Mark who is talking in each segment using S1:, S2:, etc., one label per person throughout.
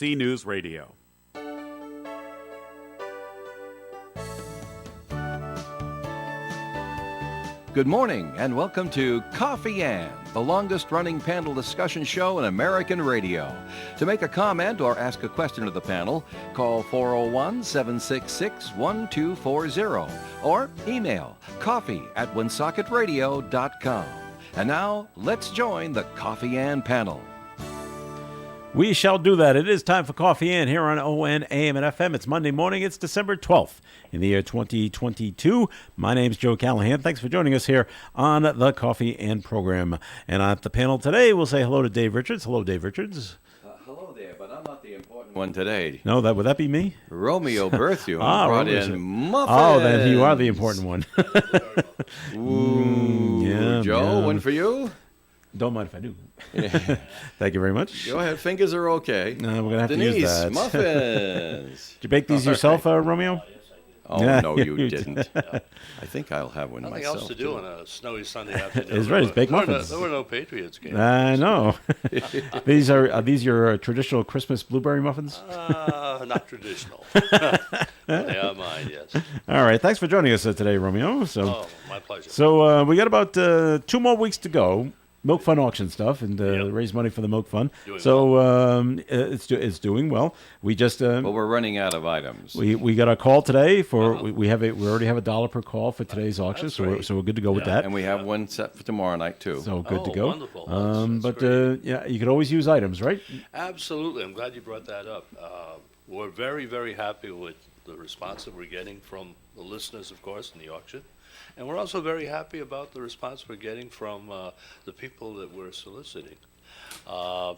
S1: KFC News Radio.
S2: Good morning and welcome to Coffee Ann, the longest-running panel discussion show in American radio. To make a comment or ask a question of the panel, call 401-766-1240 or email coffee@woonsocketradio.com. And now, let's join the Coffee Ann panel.
S3: We shall do that. It is time for Coffee Ann here on ON, AM, and FM. It's Monday morning. It's December 12th in the year 2022. My name's Joe Callahan. Thanks for joining us here on the Coffee Ann program. And at the panel today, we'll say hello to Dave Richards. Hello, Dave Richards.
S2: Hello there, but I'm not the important one today.
S3: No, would that be me?
S2: Romeo Berthiaume brought in muffins.
S3: Oh, then you are the important one.
S2: Ooh,
S3: yeah,
S2: Joe,
S3: yeah.
S2: one for you?
S3: Don't mind if I do. Thank you very much.
S2: Go ahead, fingers are okay.
S3: We're going to have
S2: Denise,
S3: to use that.
S2: Muffins.
S3: Did you bake these yourself, Romeo?
S2: Oh,
S3: Yeah,
S2: no, you
S3: you
S2: didn't. I think I'll have one
S4: Nothing
S2: myself.
S4: else to do on a snowy Sunday afternoon.
S3: It's right, it's baked muffins.
S4: There were no Patriots games.
S3: I know. These are these your traditional Christmas blueberry muffins?
S4: Not traditional. They are mine, yes.
S3: All right. Thanks for joining us today, Romeo.
S4: Oh, my pleasure.
S3: So we got about 2 more weeks to go. Milk Fund auction stuff and raise money for the Milk Fund. It's doing well. We just
S2: Well, we're running out of items.
S3: we got a call today for we already have $1 per call for today's auction,
S4: That's
S3: so
S4: great.
S3: we're good to go with that.
S2: And we have one set for tomorrow night, too.
S3: So good to go.
S4: Wonderful. That's great.
S3: You could always use items, right?
S4: Absolutely. I'm glad you brought that up. We're very, very happy with the response that we're getting from the listeners, of course, in the auction. And we're also very happy about the response we're getting from the people that we're soliciting.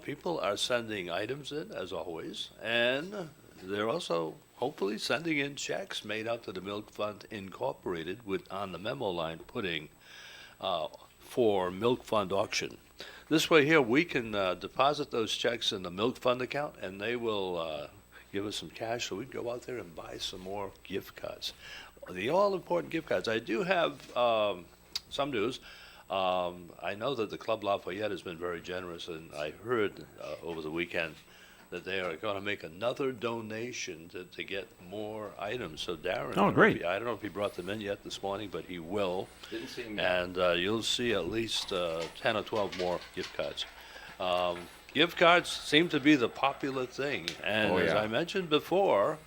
S4: People are sending items in, as always, and they're also hopefully sending in checks made out to the Milk Fund Incorporated with on the memo line putting for Milk Fund auction. This way here, we can deposit those checks in the Milk Fund account, and they will give us some cash so we can go out there and buy some more gift cards. The all-important gift cards. I do have some news. I know that the Club Lafayette has been very generous, and I heard over the weekend that they are going to make another donation to get more items. So Darren,
S3: great.
S4: I don't know if he brought them in yet this morning, but he will.
S2: Didn't see him yet.
S4: And you'll see at least 10 or 12 more gift cards. Gift cards seem to be the popular thing. And as I mentioned before,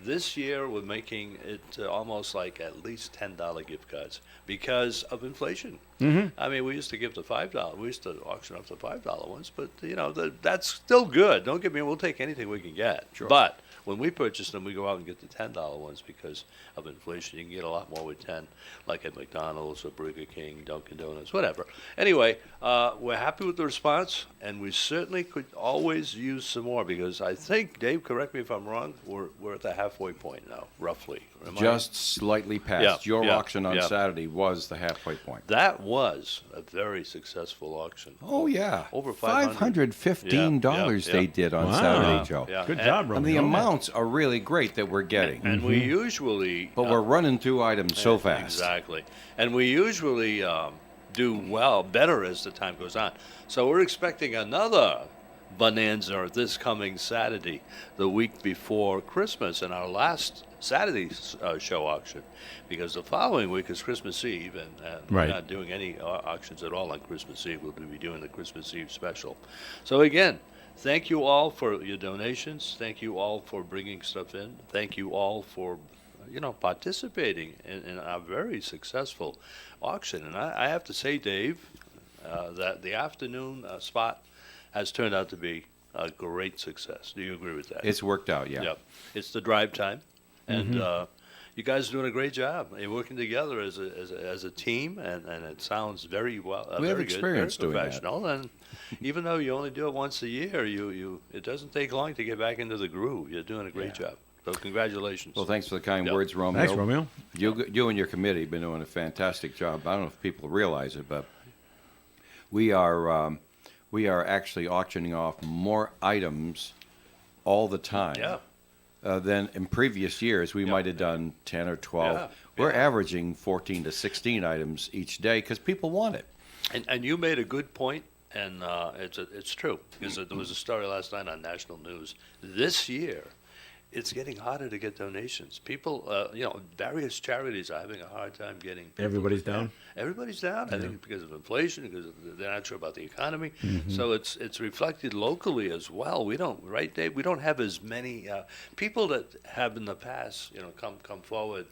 S4: this year we're making it almost like at least $10 gift cards because of inflation. Mm-hmm. I mean, we used to give the $5. We used to auction up the $5 ones, but that's still good. Don't get me wrong, we'll take anything we can get.
S2: Sure.
S4: But when we purchase them, we go out and get the $10 ones because of inflation. You can get a lot more with 10, like at McDonald's or Burger King, Dunkin' Donuts, whatever. Anyway, we're happy with the response, and we certainly could always use some more because I think, Dave, correct me if I'm wrong, we're at the halfway point now, roughly. Am I-
S2: Just slightly past. Your
S4: yeah,
S2: auction on
S4: yeah.
S2: Saturday was the halfway point.
S4: That was a very successful auction.
S2: Oh, yeah.
S4: Over $500.
S2: $515
S4: Yeah,
S2: they
S4: yeah.
S2: did on
S3: Wow.
S2: Saturday, Joe.
S4: Yeah.
S3: Good
S4: And-
S3: job, Romeo.
S2: And the amounts are really great that we're getting.
S4: And we usually...
S2: But we're running through items so fast.
S4: Exactly. And we usually do better as the time goes on. So we're expecting another bonanza this coming Saturday, the week before Christmas, and our last Saturday's show auction, because the following week is Christmas Eve, and
S3: Right.
S4: we're not doing any auctions at all on Christmas Eve. We'll be doing the Christmas Eve special. So again, thank you all for your donations. Thank you all for bringing stuff in. Thank you all for participating in a very successful auction. And I have to say, Dave, that the afternoon spot has turned out to be a great success. Do you agree with that?
S2: It's worked out, yeah.
S4: Yep. It's the drive time, and you guys are doing a great job. You're working together as a team, and it sounds very well.
S2: We have
S4: very
S2: experience
S4: good,
S2: doing
S4: very
S2: that.
S4: professional. And even though you only do it once a year, it doesn't take long to get back into the groove. You're doing a great job. So congratulations.
S2: Well, thanks for the kind
S4: Yep.
S2: words, Romeo.
S3: Thanks, Romeo.
S2: You and your committee have been doing a fantastic job. I don't know if people realize it, but we are actually auctioning off more items all the time
S4: Yeah.
S2: Than in previous years. We might have done 10 or 12.
S4: Yeah,
S2: We're
S4: yeah.
S2: averaging 14 to 16 items each day because people want it.
S4: And you made a good point, And it's true, because there was a story last night on national news. This year, it's getting harder to get donations. People, various charities are having a hard time getting.
S3: Everybody's down?
S4: Everybody's down. I think because of inflation, because they're not sure about the economy.
S3: Mm-hmm.
S4: So it's reflected locally as well. We don't, right, Dave? We don't have as many people that have in the past, come forward.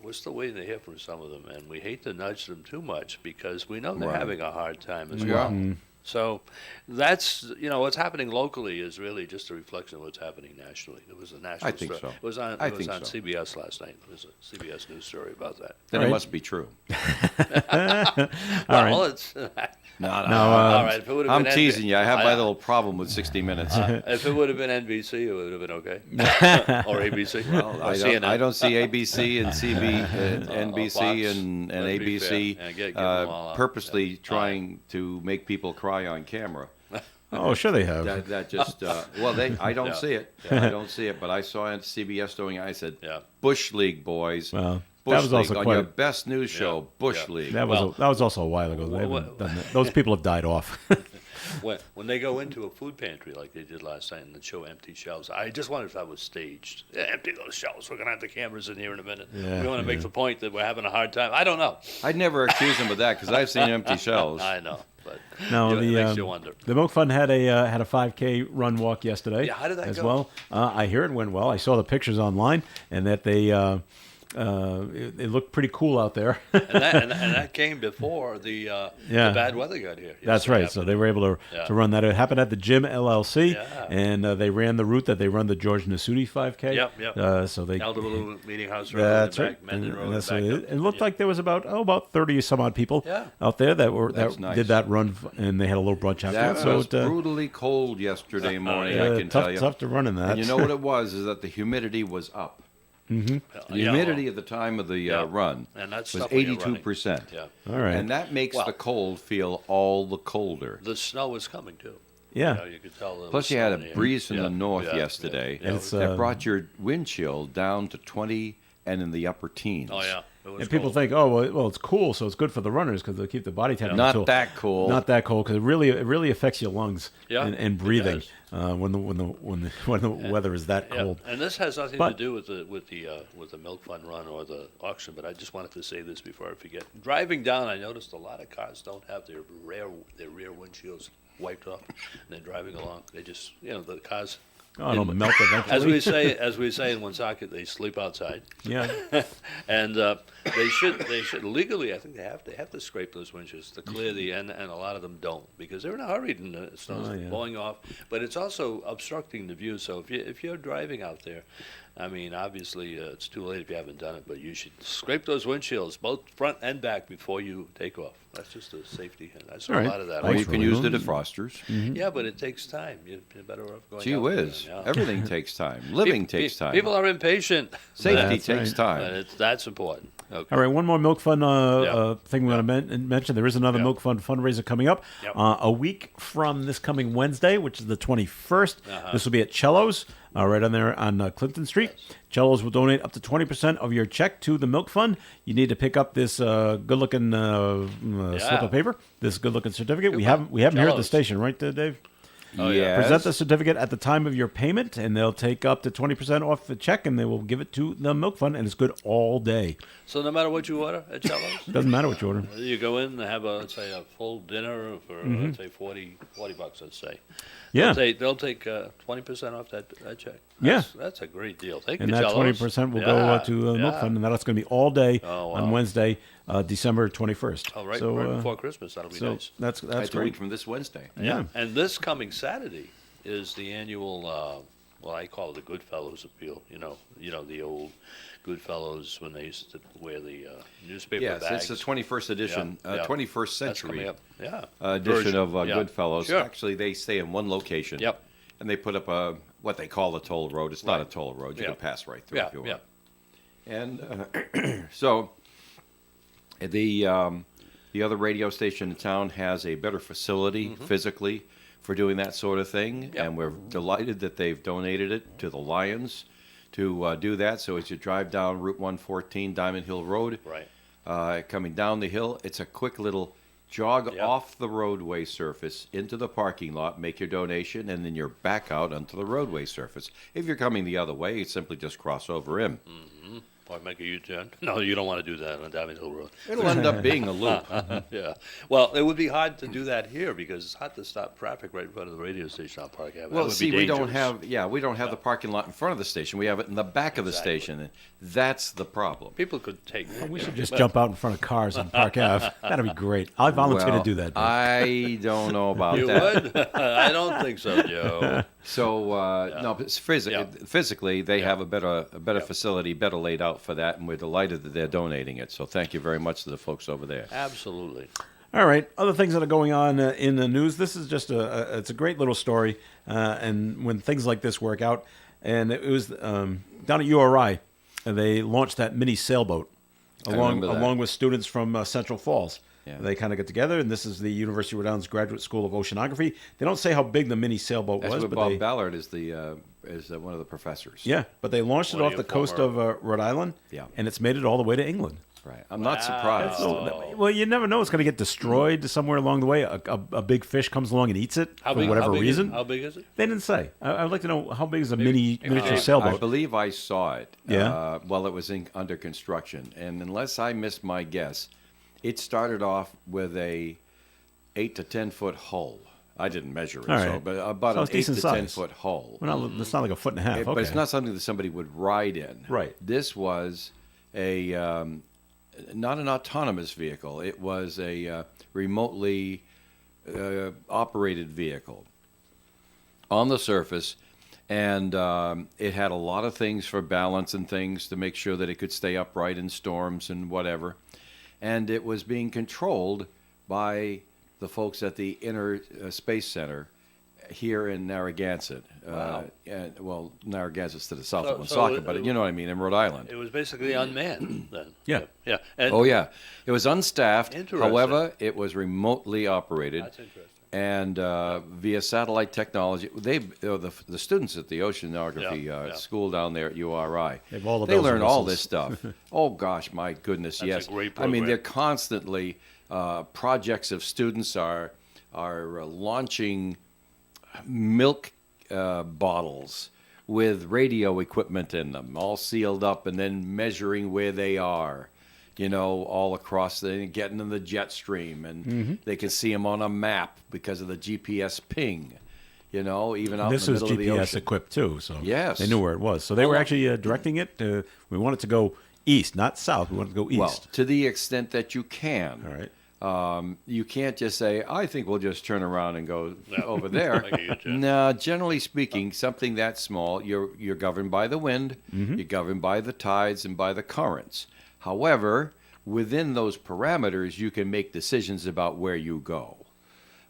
S4: We're still waiting to hear from some of them, and we hate to nudge them too much because we know they're
S2: Right.
S4: having a hard time as
S2: We
S4: well.
S2: are.
S3: Mm-hmm.
S4: So that's, what's happening locally is really just a reflection of what's happening nationally. There was a national
S2: I think
S4: story.
S2: so.
S4: It was on,
S2: I
S4: it was
S2: think
S4: on
S2: so.
S4: CBS last night. There was a CBS news story about that.
S2: Then
S3: All
S2: it
S3: right.
S2: must be true.
S4: Well, it's,
S2: No,
S4: all right, if it would have
S2: I'm
S4: been
S2: teasing you. I have my
S4: I-
S2: little problem with 60 Minutes.
S4: if it would have been NBC, it would have been okay. Or ABC.
S2: Well,
S4: or
S2: I
S4: CNN.
S2: don't see ABC and NBC
S4: Fox.
S2: and
S4: Let's be
S2: ABC
S4: fair. And give them all out.
S2: purposely
S4: Yeah.
S2: trying to make people cry on camera.
S3: Oh, sure they have.
S2: That just I don't
S4: Yeah.
S2: see it. I don't see it. But I saw on CBS doing it. I said,
S4: Yeah.
S2: Bush League, boys.
S3: Well,
S2: Bush
S3: that was also
S2: League on
S3: quite.
S2: your best news show,
S4: Yeah.
S2: Bush
S4: Yeah.
S2: League.
S3: That was also a while ago. They
S4: Well,
S3: haven't done that. Those people have died off.
S4: When they go into a food pantry like they did last night and they show empty shelves, I just wondered if that was staged. Yeah, empty those shelves. We're going to have the cameras in here in a minute.
S3: Yeah,
S4: we want to make
S3: yeah.
S4: the point that we're having a hard time. I don't know.
S2: I'd never accuse them of that because I've seen empty shelves.
S4: I know, but
S3: No,
S4: it
S3: the
S4: makes you wonder.
S3: the Milk Fund had a 5K run walk yesterday.
S4: Yeah, how did that
S3: as
S4: go?
S3: well? I hear it went well. I saw the pictures online, and that they it looked pretty cool out there.
S4: And that came before the bad weather got here.
S3: That's
S4: Yes, it
S3: right. So
S4: happened.
S3: they were able
S4: Yeah.
S3: to run that. It happened at the Gym LLC,
S4: Yeah.
S3: and they ran the route that they run the George Nasuti 5K.
S4: Yep.
S3: So they.
S4: Elder Balloon Meeting House Road,
S3: That's
S4: and
S3: right.
S4: back, Menden
S3: And
S4: Road,
S3: that's
S4: back
S3: what
S4: up.
S3: it looked
S4: Yeah.
S3: like there was about 30 some odd people
S4: Yeah.
S3: out there that
S2: That's nice.
S3: did that run, and they had a little brunch
S2: That
S3: afterwards. So
S2: was
S3: it,
S2: brutally cold yesterday morning, I can
S3: tough,
S2: tell you.
S3: tough to run in that.
S2: And you know what it was? Is that the humidity was up. The
S4: Yeah,
S2: humidity
S4: well,
S2: at the time of the
S4: Yeah.
S2: run
S4: and that's
S2: was
S4: tough when you're running.
S2: 82%.
S4: Yeah.
S3: All right.
S2: And that makes
S4: Well-
S2: the cold feel all the colder.
S4: The snow was coming too.
S3: Yeah.
S4: You could tell. There
S2: Plus,
S4: was
S2: you had
S4: snow
S2: a
S4: in the air.
S2: breeze from
S4: Yeah,
S2: the north
S4: yeah,
S2: yesterday
S4: yeah.
S3: It's,
S2: that brought your wind chill down to 20 and in the upper teens.
S4: Oh yeah. It was
S3: And people
S4: cold.
S3: think, oh well, it's cool, so it's good for the runners because they'll keep the body temperature.
S2: Not
S3: cool.
S2: that cool.
S3: Not that cold because it really affects your lungs
S4: Yeah,
S3: and
S4: it
S3: breathing
S4: does.
S3: when the weather is that
S4: Yeah,
S3: cold.
S4: and this has nothing
S3: But-
S4: to do with the Milk Fund run or the auction. But I just wanted to say this before I forget. Driving down, I noticed a lot of cars don't have their rear windshields wiped off. And they're driving along. They just the cars.
S3: Oh, it'll melt eventually.
S4: As we say in Woonsocket, they sleep outside.
S3: Yeah.
S4: And they should legally. I think they have to scrape those winches to clear the end, and a lot of them don't because they're in a hurry and the snow's
S3: Oh, yeah.
S4: blowing off. But it's also obstructing the view. So if you're driving out there, I mean, obviously it's too late if you haven't done it. But you should scrape those windshields, both front and back, before you take off. That's just a safety. And I saw
S3: All right.
S4: a lot of that.
S2: Or
S3: Thanks
S2: you
S3: for
S2: can use the
S3: removing-
S2: defrosters.
S4: Yeah, but it takes time. You're better off going.
S2: Gee
S4: out
S2: whiz.
S4: there, yeah.
S2: Everything takes time. Living takes time.
S4: People are impatient.
S2: Safety
S3: That's
S2: takes
S3: right.
S2: time.
S4: And that's important. Okay.
S3: All right, one more Milk Fund
S4: Yeah.
S3: thing we want to mention. There is another
S4: Yeah.
S3: Milk Fund fundraiser coming up
S4: Yep.
S3: a week from this coming Wednesday, which is the 21st.
S4: Uh-huh.
S3: This will be at Cello's, right on there on Clinton Street. Cello's will donate up to 20% of your check to the Milk Fund. You need to pick up this good-looking slip of paper, this good-looking certificate. We haven't here at the
S4: Cello's.
S3: station, right, Dave?
S4: Oh, yeah.
S2: Yes.
S3: Present the certificate at the time of your payment, and they'll take up to 20% off the check, and they will give it to the Milk Fund, and it's good all day.
S4: So no matter what you order at Cello's,
S3: Doesn't matter what you order.
S4: you go in and have let's say a full dinner for let's say $40, let's say.
S3: Yeah.
S4: They'll take 20% off that check.
S3: Yeah.
S4: That's a great deal. Thank
S3: And
S4: you,
S3: that
S4: Cello's.
S3: 20% will
S4: Yeah,
S3: go to the Milk
S4: yeah.
S3: Fund, and that's going to be all day
S4: Oh, wow.
S3: on Wednesday, December 21st.
S4: Oh, right,
S3: So,
S4: right before Christmas. That'll be
S3: so
S4: nice.
S3: that's
S2: That's a
S3: great.
S2: week from this Wednesday.
S3: Yeah.
S4: And this coming Saturday is the annual, I call it the Goodfellows appeal. You know the old Goodfellows when they used to wear the newspaper
S2: Yes,
S4: bags.
S2: it's the 21st edition,
S4: Yeah, yeah.
S2: 21st
S4: That's coming
S2: century
S4: up. Yeah.
S2: edition
S4: Version.
S2: of
S4: Yeah.
S2: Goodfellows.
S4: Sure.
S2: Actually, they stay in one location.
S4: Yep.
S2: And they put up what they call a toll road. It's not a
S4: Right.
S2: toll road. You
S4: Yeah.
S2: can pass right through
S4: Yeah.
S2: if you
S4: Yeah.
S2: want. And so the other radio station in town has a better facility physically for doing that sort of thing,
S4: Yep.
S2: and we're delighted that they've donated it to the Lions to do that. So as you drive down Route 114, Diamond Hill Road,
S4: Right.
S2: coming down the hill, it's a quick little jog
S4: Yeah.
S2: off the roadway surface into the parking lot, make your donation, and then you're back out onto the roadway surface. If you're coming the other way, you simply just cross over in.
S4: Or make a U-turn. No, you don't want to do that on Diamond Hill Road.
S2: It'll end up being a loop.
S4: Yeah. Well, it would be hard to do that here because it's hard to stop traffic right in front of the radio station on Park Avenue. That
S2: Well,
S4: would
S2: see,
S4: be
S2: we don't
S4: dangerous.
S2: have the parking lot in front of the station. We have it in the back of the
S4: Exactly.
S2: station. And that's the problem.
S4: People could take.
S3: We should just jump out in front of cars on Park Ave. That'd be great. I volunteer
S2: Well,
S3: to do that. Bill.
S2: I don't know about
S4: You
S2: that.
S4: would? I don't think so, Joe.
S2: So no, but
S4: Yeah.
S2: physically, they
S4: Yeah.
S2: have a better facility, better laid out for that, and we're delighted that they're donating it. So thank you very much to the folks over there.
S4: Absolutely.
S3: All right, other things that are going on in the news. This is just it's a great little story, and when things like this work out, and it was down at URI, they launched that mini sailboat
S2: remember that.
S3: along with students from Central Falls.
S2: Yeah.
S3: They kind of get together, and this is the University of Rhode Island's Graduate School of Oceanography. They don't say how big the mini sailboat
S2: That's
S3: was,
S2: what
S3: but
S2: Bob
S3: they,
S2: Ballard is one of the professors.
S3: yeah, but they launched it
S4: What
S3: off
S4: do
S3: the
S4: you
S3: coast
S4: former-
S3: of Rhode Island,
S2: Yeah.
S3: and it's made it all the way to England.
S2: Right. I'm not
S4: Wow.
S2: surprised.
S4: Oh.
S3: Well, you never know; it's going to get destroyed somewhere along the way. A big fish comes along and eats it for whatever
S4: how big
S3: reason.
S4: How big is it?
S3: They didn't say. I'd like to know how big is a miniature
S2: I
S3: sailboat.
S2: believe I saw it
S3: Yeah?
S2: while it was under construction, and unless I missed my guess, it started off with a 8 to 10 foot hull. I didn't measure it,
S3: All
S2: so
S3: right.
S2: but about
S3: So
S2: an
S3: it's
S2: 8
S3: decent
S2: to 10
S3: size.
S2: foot hull.
S3: Well, no, it's not like a foot and a half. Okay.
S2: But it's not something that somebody would ride in.
S3: Right.
S2: This was a not an autonomous vehicle. It was a remotely operated vehicle on the surface, and it had a lot of things for balance and things to make sure that it could stay upright in storms and whatever. And it was being controlled by the folks at the Inner Space Center here in Narragansett.
S4: Wow.
S2: Well, Narragansett's to the south
S4: So-
S2: of
S4: so
S2: Woonsocket,
S4: it-
S2: but you know what I mean, in Rhode Island.
S4: It was basically unmanned then.
S3: Yeah.
S4: Yeah. And
S2: Oh, yeah. It was unstaffed.
S4: Interesting.
S2: However, it was remotely operated.
S4: That's interesting.
S2: And via satellite technology, the students at the oceanography
S4: Yeah.
S2: school down there at URI,
S3: They've all the
S2: they
S3: bells and
S2: learn all
S3: whistles.
S2: this stuff. Oh gosh, my goodness,
S4: That's a
S2: yes.
S4: great
S2: I mean,
S4: program.
S2: they're constantly projects of students are launching milk bottles with radio equipment in them, all sealed up, and then measuring where they are. You know, all across getting in the jet stream, and they can see them on a map because of the GPS ping. You know, even out
S3: This
S2: in the
S3: was
S2: middle of the
S3: GPS
S2: ocean.
S3: equipped too, so
S2: Yes.
S3: they knew where it was. So they were actually directing it. We wanted to go east, not south. We wanted to go east.
S2: Well, to the extent that you can.
S3: All right.
S2: You can't just say, I think we'll just turn around and go
S4: No.
S2: over there.
S4: I get you.
S2: No, generally speaking, something that small, you're governed by the wind, you're governed by the tides and by the currents. However, within those parameters, you can make decisions about where you go.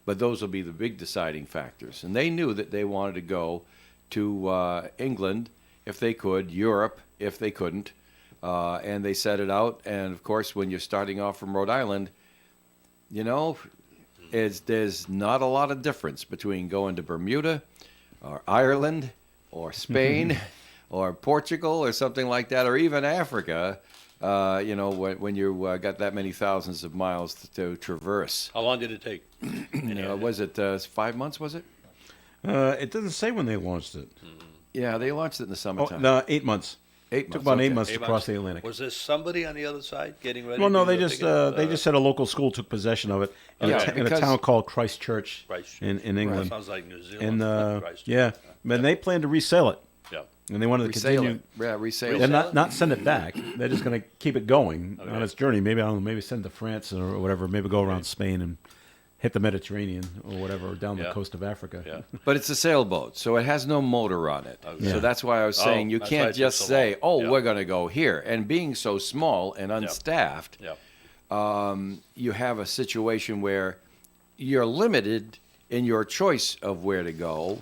S2: But those will be the big deciding factors. And they knew that they wanted to go to England if they could, Europe if they couldn't. And they set it out. And of course, when you're starting off from Rhode Island, you know, there's not a lot of difference between going to Bermuda or Ireland or Spain or Portugal or something like that, or even Africa, you know, when you got that many thousands of miles to traverse.
S4: How long did it take?
S2: You know, was it 5 months, was it?
S3: It doesn't say when they launched it.
S2: Yeah, they launched it in the
S3: Oh,
S2: summertime.
S3: no, 8 months.
S2: 8
S3: Took
S2: months.
S3: about 8
S2: okay.
S3: months to
S4: 8
S3: cross
S4: months.
S3: the Atlantic.
S4: Was there somebody on the other side getting ready?
S3: Well, no,
S4: to
S3: they
S4: do the
S3: just
S4: ticket?
S3: they just said a local school took possession of it in,
S2: Yeah,
S3: in a
S2: because-
S3: town called Christchurch
S4: Christchurch.
S3: in England.
S4: Sounds like New Zealand.
S3: And
S4: Christchurch.
S3: yeah, but they plan to resell it,
S4: Yeah.
S3: and they wanted to
S2: Resale
S3: continue.
S2: it. Yeah, resale
S3: And
S2: it.
S3: not send it back. They're just going to keep it going on
S4: Okay.
S3: its journey. Maybe I don't know. Maybe send it to France or whatever. Maybe go around Spain and hit the Mediterranean or whatever, or down the
S4: Yeah.
S3: coast of Africa.
S4: Yeah.
S2: But it's a sailboat, so it has no motor on it.
S4: Okay.
S3: Yeah.
S2: So that's why I was
S4: Oh,
S2: saying you
S4: that's why it
S2: can't
S4: took
S2: just
S4: so
S2: say,
S4: long.
S2: "Oh,
S4: Yeah.
S2: we're going to go here." And being so small and unstaffed,
S4: Yeah.
S2: you have a situation where you're limited in your choice of where to go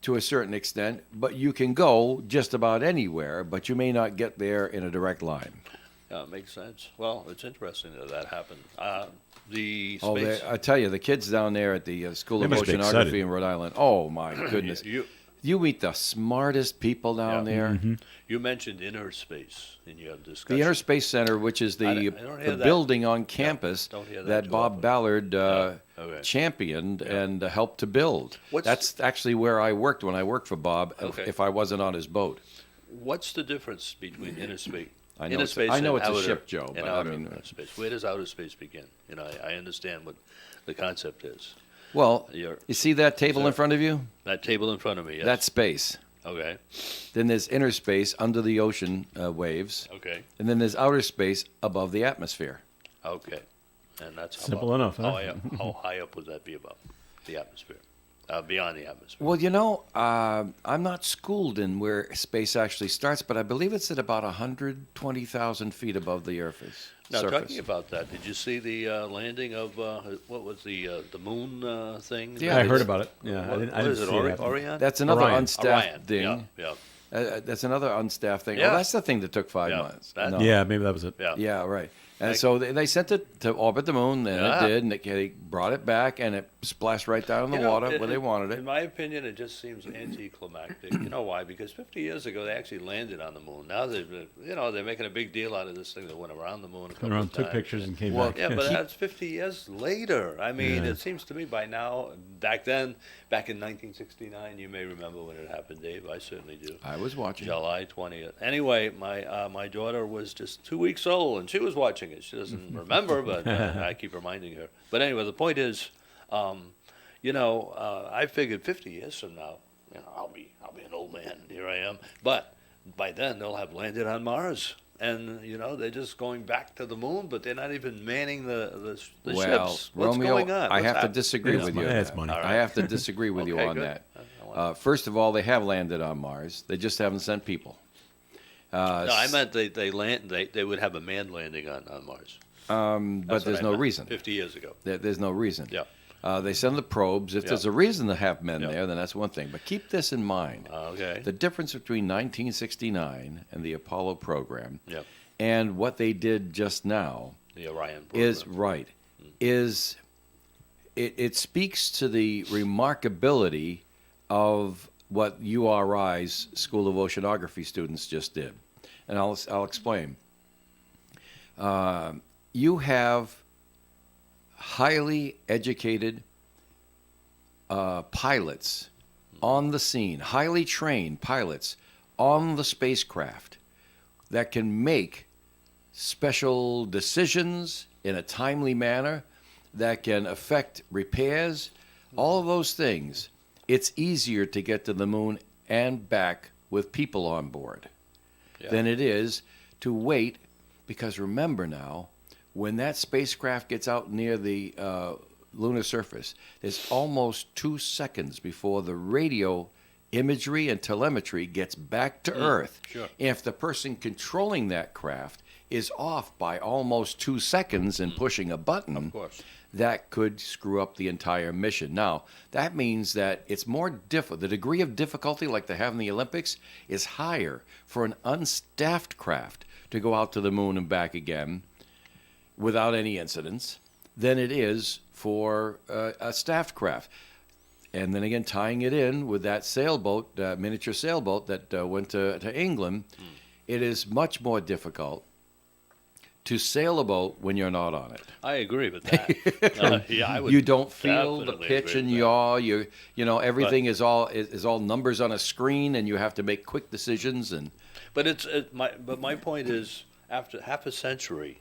S2: to a certain extent, but you can go just about anywhere, but you may not get there in a direct line.
S4: Yeah, it makes sense. Well, it's interesting that happened. The
S2: Oh,
S4: space.
S2: I tell you, the kids down there at the School
S3: They
S2: of
S3: must be excited.
S2: Oceanography in Rhode Island, oh my goodness.
S4: You-
S2: You meet the smartest people down
S4: Yeah.
S2: there.
S4: You mentioned inner space in your discussion.
S2: The Inner Space Center, which is
S4: I don't
S2: the
S4: hear that.
S2: building on campus
S4: don't hear that
S2: that
S4: too
S2: Bob
S4: often.
S2: Ballard
S4: Okay.
S2: championed and helped to build.
S4: What's-
S2: That's actually where I worked when I worked for Bob,
S4: Okay.
S2: if I wasn't on his boat.
S4: What's the difference between inner space?
S2: I know
S4: inner
S2: it's-
S4: space
S2: I know
S4: and
S2: it's a
S4: outer,
S2: ship, Joe,
S4: and
S2: but I
S4: outer
S2: mean-
S4: space. Where does outer space begin? I understand what the concept is.
S2: Well,
S4: You're-
S2: you see that table in
S4: Sir.
S2: front of you?
S4: That table in front of me. Yes.
S2: That's space.
S4: Okay.
S2: Then there's inner space under the ocean waves.
S4: Okay.
S2: And then there's outer space above the atmosphere.
S4: Okay. And that's how
S3: Simple enough, huh?
S4: How high up would that be above the atmosphere? Beyond the atmosphere.
S2: Well, I'm not schooled in where space actually starts, but I believe it's at about 120,000 feet above the Earth's
S4: Now,
S2: surface.
S4: talking about that, did you see the landing of what was the moon thing?
S2: Yeah,
S3: I
S2: they
S3: heard
S2: just-
S3: about it. Yeah, I
S4: What,
S3: didn't,
S4: what
S3: I didn't
S4: is it?
S3: see it.
S4: Orion?
S2: That's another
S3: Orion.
S2: unstaffed
S4: Orion.
S2: thing.
S4: Yeah.
S2: That's another unstaffed thing.
S4: Yeah.
S2: Oh, that's the thing that took 5
S4: Yeah.
S2: months.
S4: That-
S2: No.
S3: Yeah, maybe that was it.
S4: Yeah.
S2: Yeah, right. And
S4: Like-
S2: so they sent it to orbit the moon, and
S4: Yeah.
S2: it did, and they brought it back, and it splashed right down in the
S4: You know,
S2: water where they wanted
S4: In
S2: it.
S4: my opinion, it just seems anticlimactic. You know why? Because 50 years ago they actually landed on the moon. Now they're making a big deal out of this thing that went around the moon a couple
S3: Around
S4: of
S3: took
S4: times.
S3: pictures and came
S2: Well,
S3: back.
S4: Yeah, but that's 50 years later. I mean,
S3: Yeah.
S4: it seems to me by now, back then, back in 1969, you may remember when it happened, Dave. I certainly do.
S2: I was watching.
S4: July 20th. Anyway, my daughter was just 2 weeks old, and she was watching it. She doesn't remember, but I keep reminding her. But anyway, the point is, I figured 50 years from now, I'll be an old man. Here I am. But by then, they'll have landed on Mars. And they're just going back to the moon, but they're not even manning the
S2: Well,
S4: ships. What's
S2: Romeo,
S4: going on?
S2: I
S4: What's
S2: have to
S4: happening?
S2: disagree
S3: It's
S2: with you.
S3: money.
S2: on
S3: It's
S2: that.
S3: money.
S4: All
S2: I
S4: right.
S2: have to disagree with you
S4: Okay,
S2: on
S4: good.
S2: that.
S4: I want-
S2: First of all, they have landed on Mars. They just haven't sent people.
S4: no, I meant they would have a manned landing on Mars.
S2: But
S4: That's what
S2: there's
S4: I
S2: no
S4: meant
S2: reason.
S4: 50 years ago.
S2: There's no reason.
S4: Yeah.
S2: They send the probes. If
S4: Yeah.
S2: there's a reason to have men
S4: Yeah.
S2: there, then that's one thing. But keep this in mind.
S4: Okay.
S2: The difference between 1969 and the Apollo program
S4: Yep.
S2: and what they did just now
S4: The Orion program.
S2: is right. Is it speaks to the remarkability of what URI's School of Oceanography students just did, and I'll explain. You have highly educated pilots on the scene, highly trained pilots on the spacecraft that can make special decisions in a timely manner that can affect repairs, all of those things. It's easier to get to the moon and back with people on board than it is to wait, because remember now, when that spacecraft gets out near the lunar surface, there's almost 2 seconds before the radio imagery and telemetry gets back to Earth.
S4: sure.
S2: If the person controlling that craft is off by almost 2 seconds in pushing a button,
S4: Of course.
S2: that could screw up the entire mission. Now, that means that it's more difficult. The degree of difficulty, like they have in the Olympics, is higher for an unstaffed craft to go out to the moon and back again without any incidents than it is for a staffed craft. And then again, tying it in with that sailboat, miniature sailboat that went to England, it is much more difficult to sail a boat when you're not on it.
S4: I agree with that. Yeah, I would.
S2: You don't feel the
S4: definitely
S2: pitch
S4: agree
S2: and
S4: with that.
S2: yaw. Everything is all numbers on a screen, and you have to make quick decisions. And
S4: But my point is, after half a century,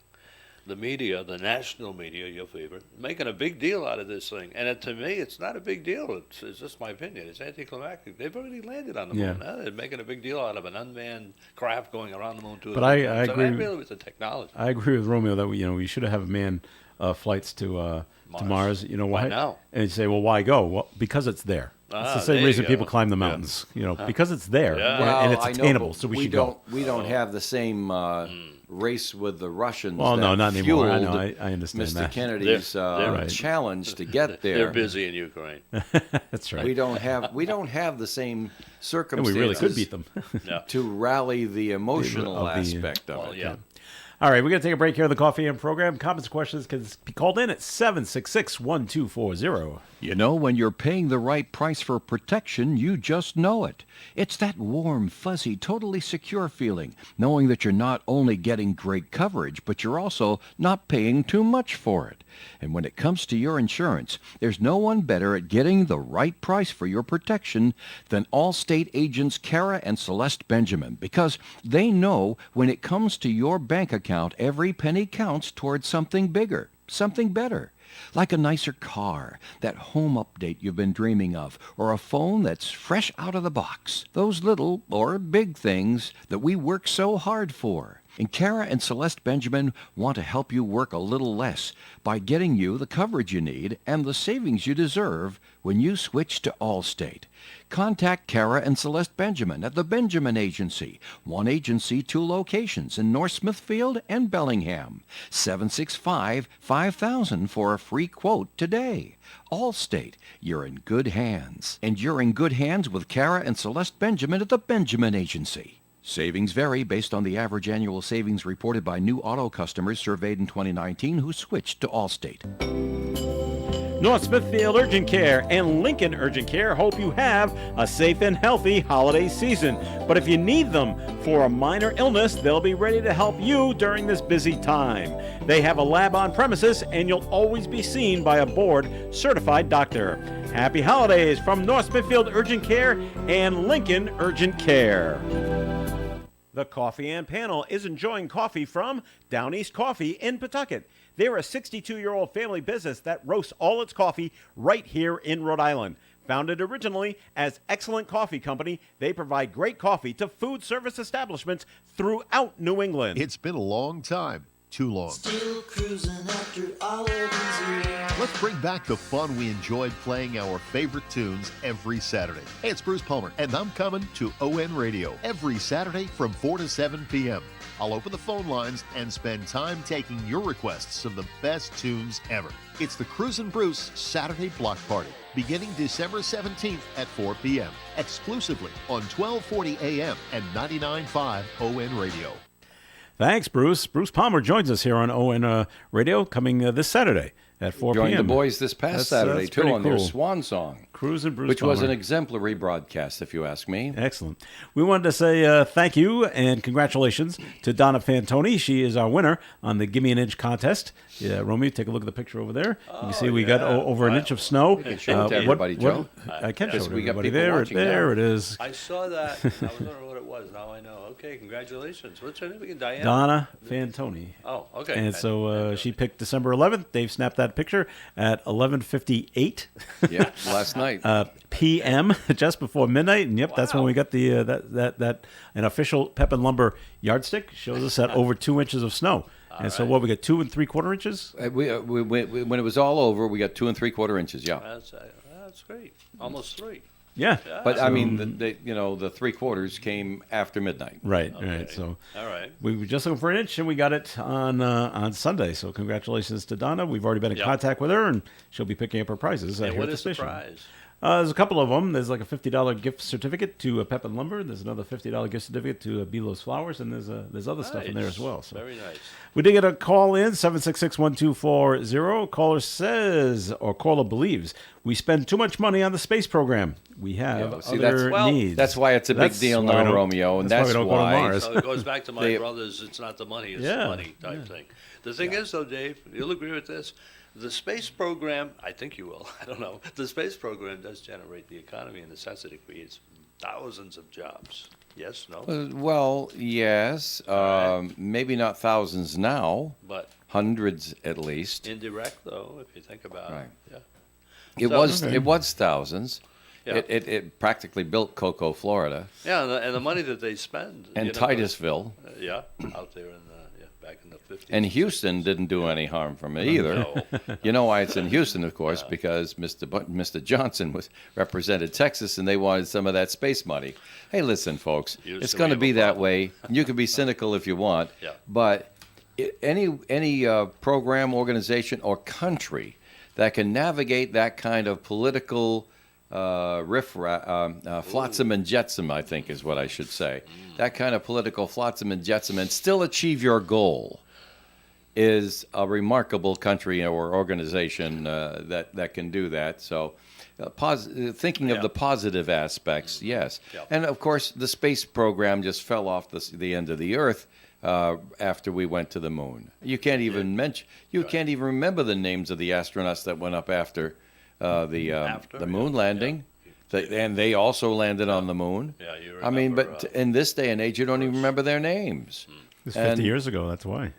S4: the media, the national media, your favorite, making a big deal out of this thing. And to me, it's not a big deal. It's just my opinion. It's anticlimactic. They've already landed on the moon.
S3: Yeah.
S4: Now they're making a big deal out of an unmanned craft going around the moon.
S3: But I agree.
S4: agree with the technology.
S3: I agree with Romeo that we should have manned flights to Mars. You know why?
S4: Why now?
S3: And you say, well, why go? Well, because it's there. It's
S4: Ah,
S3: the same
S4: there
S3: reason
S4: you
S3: people
S4: go.
S3: climb the
S4: Yeah.
S3: mountains. Because it's there
S4: Yeah.
S3: and it's
S2: I know,
S3: attainable.
S2: but
S3: So we should go.
S2: We don't have the same race with the Russians.
S3: Well,
S2: that
S3: no, not anymore. I know.
S2: fueled
S3: I understand
S2: Mr.
S3: that.
S2: Kennedy's
S4: They're
S3: right.
S2: challenge to get there.
S4: They're busy in Ukraine.
S3: That's right.
S2: We don't have the same
S3: and
S2: circumstances
S3: we really could beat them.
S4: Yeah.
S2: to rally the emotional
S3: Of the-
S2: aspect of
S4: Well,
S2: it.
S4: yeah.
S3: All right, we're going to take a break here on the Coffee and program. Comments and questions can be called in at 766-1240.
S2: You know, when you're paying the right price for protection, you just know it. It's that warm, fuzzy, totally secure feeling, knowing that you're not only getting great coverage, but you're also not paying too much for it. And when it comes to your insurance, there's no one better at getting the right price for your protection than Allstate agents Kara and Celeste Benjamin, because they know when it comes to your bank account, every penny counts towards something bigger, something better. Like a nicer car, that home update you've been dreaming of, or a phone that's fresh out of the box. Those little or big things that we work so hard for. And Kara and Celeste Benjamin want to help you work a little less by getting you the coverage you need and the savings you deserve when you switch to Allstate. Contact Kara and Celeste Benjamin at the Benjamin Agency. One agency, 2 locations in North Smithfield and Bellingham. 765-5000 for a free quote today. Allstate, you're in good hands. And you're in good hands with Kara and Celeste Benjamin at the Benjamin Agency. Savings vary based on the average annual savings reported by new auto customers surveyed in 2019 who switched to Allstate.
S3: North Smithfield Urgent Care and Lincoln Urgent Care hope you have a safe and healthy holiday season. But if you need them for a minor illness, they'll be ready to help you during this busy time. They have a lab on premises, and you'll always be seen by a board-certified doctor. Happy holidays from North Smithfield Urgent Care and Lincoln Urgent Care. The Coffee and Panel is enjoying coffee from Down East Coffee in Pawtucket. They're a 62-year-old family business that roasts all its coffee right here in Rhode Island. Founded originally as Excellent Coffee Company, they provide great coffee to food service establishments throughout New England.
S1: It's been a long time. Too long.
S5: Still cruising after all of these years.
S1: Let's bring back the fun we enjoyed playing our favorite tunes every Saturday. Hey, it's Bruce Palmer, and I'm coming to ON Radio every Saturday from 4 to 7 p.m. I'll open the phone lines and spend time taking your requests of the best tunes ever. It's the Cruisin' Bruce Saturday Block Party, beginning December 17th at 4 p.m., exclusively on 1240 a.m. and 99.5 ON Radio.
S3: Thanks, Bruce. Bruce Palmer joins us here on ON Radio coming this Saturday at 4 p.m.
S2: Joined the boys this past Saturday,
S3: that's
S2: too,
S3: pretty
S2: on their
S3: cool.
S2: swan song.
S3: Cruisin' Bruce
S2: Which was
S3: Palmer.
S2: an exemplary broadcast, if you ask me.
S3: Excellent. We wanted to say thank you and congratulations to Donna Fantoni. She is our winner on the Gimme an Inch contest. Yeah, Romeo, take a look at the picture over there. You can see we got over an inch of snow.
S2: We can show it to everybody, Joe.
S3: I can show it to
S2: We got
S3: everybody.
S2: people
S3: There,
S2: watching
S3: there
S2: now.
S3: it is.
S4: I saw that. I was wondering what it was. Now I know. Okay, congratulations. What's her name again? Diane?
S3: Donna Fantoni.
S4: Oh, okay.
S3: And so she picked December 11th. Dave snapped that picture at 11:58
S2: Yeah, last night.
S3: p.m. just before midnight, and yep, that's when we got the that an official Pepin Lumber yardstick shows us at over 2 inches of snow. And so what we got 2 3/4 inches.
S2: We, when it was all over, we got 2 3/4 inches, yeah.
S4: That's great. Almost 3.
S3: Yeah,
S2: But, I mean, the 3/4 came after midnight.
S3: right.
S4: Okay.
S3: So
S4: All right.
S3: we were just looking for an inch, and we got it on Sunday. So congratulations to Donna. We've already been in
S4: Yep.
S3: contact with her, and she'll be picking up her prizes
S4: And
S3: here
S4: what
S3: at the
S4: is the
S3: station.
S4: prize?
S3: There's a couple of them. There's like a $50 gift certificate to Pepin Lumber. There's another $50 gift certificate to Belos Flowers, and there's other stuff in there as well. So
S4: Very nice.
S3: we did get a call in 766-1240. Caller says, or caller believes, we spend too much money on the space program. We have
S2: Yeah, see,
S3: other
S2: that's-
S3: needs.
S2: That's why it's a big
S3: That's
S2: deal
S3: why we
S2: now,
S3: don't-
S2: Romeo, and
S3: that's
S2: that's
S3: why we don't go to
S2: why.
S3: Mars.
S4: So it goes back to my
S2: They-
S4: brothers. It's not the money, it's
S3: Yeah,
S4: the money type thing. The thing is, though, Dave, you'll agree with this. The space program, I think you will, I don't know. The space program does generate the economy in the sense that it creates thousands of jobs. Yes, no?
S2: Well, yes. Maybe not thousands now,
S4: But
S2: hundreds at least.
S4: indirect, though, if you think about
S2: Right.
S4: it. Yeah.
S2: It
S4: So-
S2: was it was thousands.
S4: Yeah.
S2: It practically built Cocoa, Florida,
S4: Yeah, and the money that they spend.
S2: and
S4: you know,
S2: Titusville,
S4: yeah, out there back in the 50s.
S2: and Houston didn't do any harm from it either.
S4: No.
S2: You know why it's in Houston, of course, because Mr. Johnson represented Texas, and they wanted some of that space money. Hey, listen, folks,
S4: Houston,
S2: it's going to
S4: we have
S2: be
S4: a
S2: that
S4: problem.
S2: way. You can be cynical if you want,
S4: Yeah.
S2: but any program, organization, or country that can navigate that kind of political flotsam and jetsam, I think is what I should say. That kind of political flotsam and jetsam, and still achieve your goal is a remarkable country or organization that can do that. So, thinking of the positive aspects, yes.
S4: Yeah.
S2: And of course, the space program just fell off the end of the Earth after we went to the moon. You can't even mention. You can't even remember the names of the astronauts that went up after the moon landing. And they also landed on the moon.
S4: Yeah, you
S2: I mean,
S4: remember,
S2: but in this day and age, you don't even remember their names.
S3: It was 50
S2: And-
S3: years ago. That's why.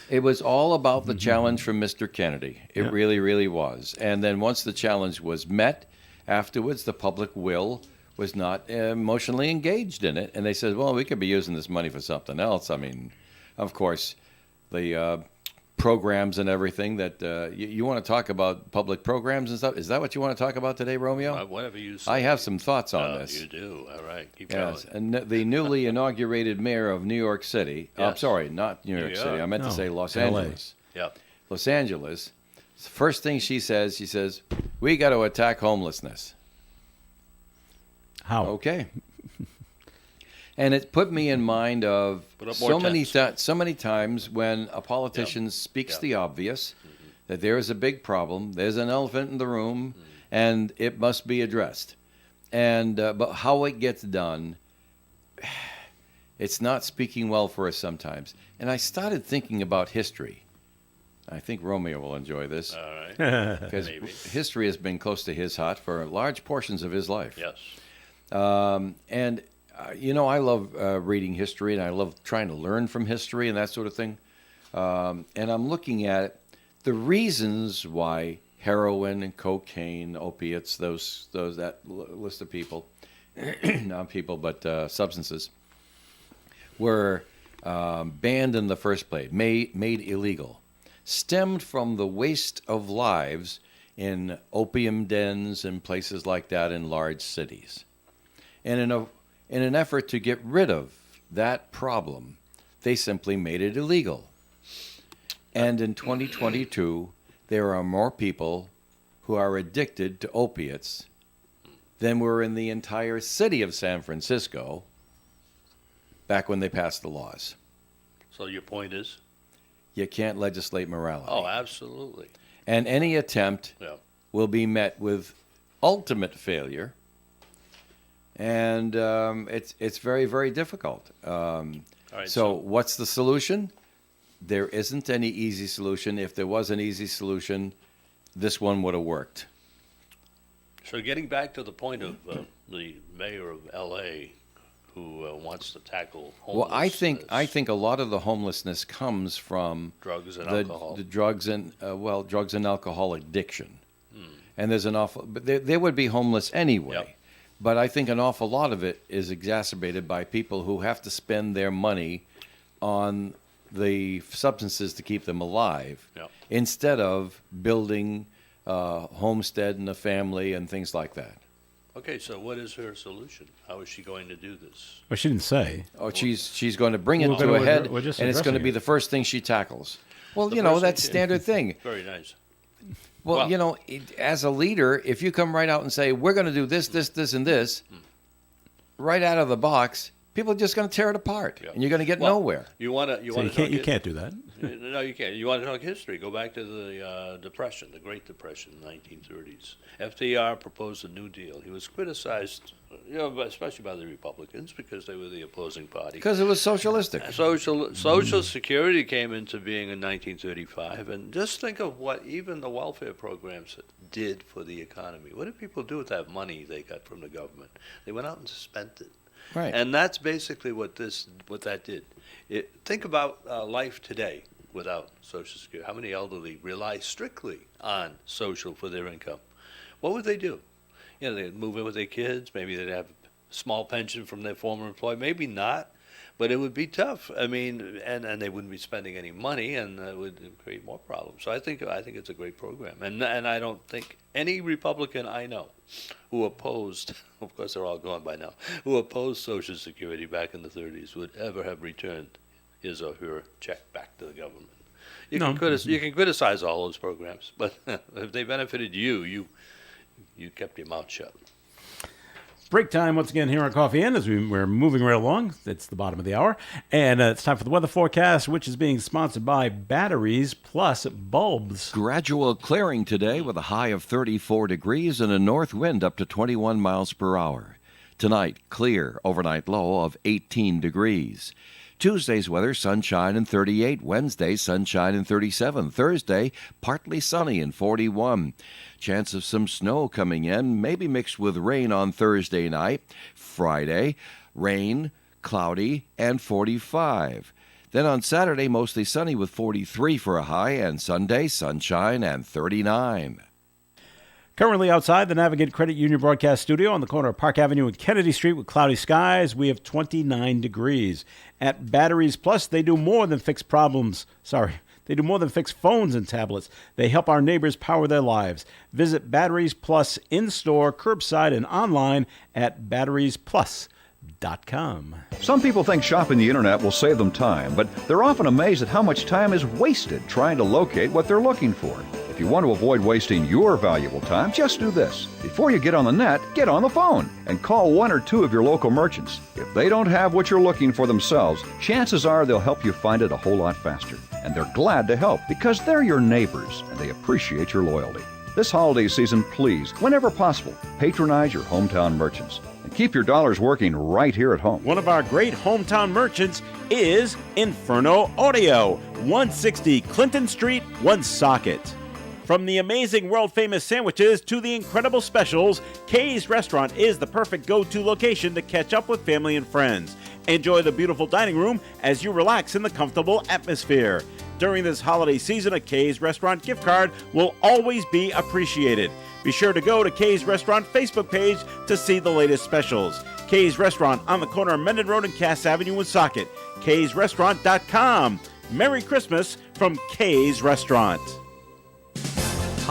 S2: It was all about the challenge from Mr. Kennedy. It
S3: Yeah.
S2: really, really was. And then once the challenge was met, afterwards the public will was not emotionally engaged in it. And they said, well, we could be using this money for something else. I mean, of course, the programs and everything that you want to talk about public programs and stuff. Is that what you want to talk about today, Romeo?
S4: Whatever you say.
S2: I have some thoughts on
S4: Oh,
S2: this.
S4: you do. All right. Keep
S2: Yes,
S4: going.
S2: and the newly inaugurated mayor of New York City. I'm
S4: Yes.
S2: sorry, not New York City.
S4: York.
S2: I meant to
S3: No,
S2: say Los
S3: LA.
S2: Angeles.
S4: Yeah.
S2: Los Angeles. The first thing she says, we got to attack homelessness.
S3: How?
S2: Okay. And it put me in mind of
S4: Put up more
S2: so many times when a politician speaks
S4: Yeah.
S2: the obvious, that there is a big problem, there's an elephant in the room, and it must be addressed. And but how it gets done, it's not speaking well for us sometimes. And I started thinking about history. I think Romeo will enjoy this
S4: All right.
S2: because
S4: Maybe.
S2: history has been close to his heart for large portions of his life.
S4: Yes.
S2: And I love reading history, and I love trying to learn from history and that sort of thing. And I'm looking at the reasons why heroin and cocaine, opiates, that list of people, not people, but substances, were banned in the first place, made illegal, stemmed from the waste of lives in opium dens and places like that in large cities. And in an effort to get rid of that problem, they simply made it illegal. And in 2022, there are more people who are addicted to opiates than were in the entire city of San Francisco back when they passed the laws.
S4: So your point is?
S2: You can't legislate morality.
S4: Oh, absolutely.
S2: And any attempt
S4: Yeah.
S2: will be met with ultimate failure. And it's very, very difficult.
S4: All right.
S2: So what's the solution? There isn't any easy solution. If there was an easy solution, this one would have worked.
S4: So getting back to the point of the mayor of L.A. who wants to tackle
S2: Well,
S4: homelessness.
S2: I think a lot of the homelessness comes from
S4: drugs and
S2: the
S4: alcohol.
S2: drugs and drugs and alcohol addiction. And there's an awful, but there would be homeless anyway.
S4: Yep.
S2: But I think an awful lot of it is exacerbated by people who have to spend their money on the substances to keep them alive,
S4: Yep.
S2: instead of building a homestead and a family and things like that.
S4: Okay, so what is her solution? How is she going to do this?
S3: Well, she didn't say.
S2: Oh, she's going to bring it
S3: We're
S2: to
S3: gonna-
S2: a head,
S3: we're just
S2: and it's going to
S3: addressing
S2: be
S3: it.
S2: the first thing she tackles. Well,
S4: The
S2: you know,
S4: first
S2: that's
S4: thing-
S2: standard thing.
S4: Very nice.
S2: Well,
S4: Well-
S2: you know, as a leader, if you come right out and say, we're going to do this, this, this, and this, right out of the box, people are just going to tear it apart,
S4: Yeah.
S2: and you're going to get
S4: Well,
S2: nowhere.
S4: You want to
S3: So you
S4: talk
S3: can't. You
S4: hi-
S3: can't do that.
S4: No, you can't. You want to talk history? Go back to the Depression, the Great Depression, in the 1930s. FDR proposed a New Deal. He was criticized, especially by the Republicans because they were the opposing party.
S2: Because it was socialistic.
S4: Social Security came into being in 1935, and just think of what even the welfare programs did for the economy. What did people do with that money they got from the government? They went out and spent it.
S2: Right.
S4: And that's basically what that did. Think about life today without Social Security. How many elderly rely strictly on social for their income? What would they do? They'd move in with their kids. Maybe they'd have a small pension from their former employer. Maybe not, but it would be tough. I mean, and they wouldn't be spending any money, and it would create more problems. So I think it's a great program, and I don't think any Republican I know who opposed, of course they're all gone by now, who opposed Social Security back in the 30s would ever have returned his or her check back to the government. You
S3: No.
S4: can criticize all those programs, but if they benefited you kept your mouth shut.
S3: Break time once again here on Coffee Inn as we're moving right along. It's the bottom of the hour. And it's time for the weather forecast, which is being sponsored by Batteries Plus Bulbs.
S6: Gradual clearing today with a high of 34 degrees and a north wind up to 21 miles per hour. Tonight, clear, overnight low of 18 degrees. Tuesday's weather, sunshine and 38. Wednesday, sunshine and 37. Thursday, partly sunny and 41. Chance of some snow coming in, maybe mixed with rain on Thursday night. Friday, rain, cloudy, and 45. Then on Saturday, mostly sunny with 43 for a high, and Sunday, sunshine and 39.
S3: Currently outside the Navigate Credit Union broadcast studio on the corner of Park Avenue and Kennedy Street with cloudy skies, we have 29 degrees. At Batteries Plus, they do more than fix problems. They do more than fix phones and tablets. They help our neighbors power their lives. Visit Batteries Plus in-store, curbside, and online at batteriesplus.com.
S7: Some people think shopping the internet will save them time, but they're often amazed at how much time is wasted trying to locate what they're looking for. If you want to avoid wasting your valuable time, just do this. Before you get on the net, get on the phone and call one or two of your local merchants. If they don't have what you're looking for themselves, chances are they'll help you find it a whole lot faster. And they're glad to help because they're your neighbors and they appreciate your loyalty. This holiday season, please, whenever possible, patronize your hometown merchants and keep your dollars working right here at home.
S3: One of our great hometown merchants is Inferno Audio, 160 Clinton Street, Woonsocket. From the amazing world-famous sandwiches to the incredible specials, Kay's Restaurant is the perfect go-to location to catch up with family and friends. Enjoy the beautiful dining room as you relax in the comfortable atmosphere. During this holiday season, a Kay's Restaurant gift card will always be appreciated. Be sure to go to Kay's Restaurant Facebook page to see the latest specials. Kay's Restaurant on the corner of Mendon Road and Cass Avenue in Socket. KaysRestaurant.com. Merry Christmas from Kay's Restaurant.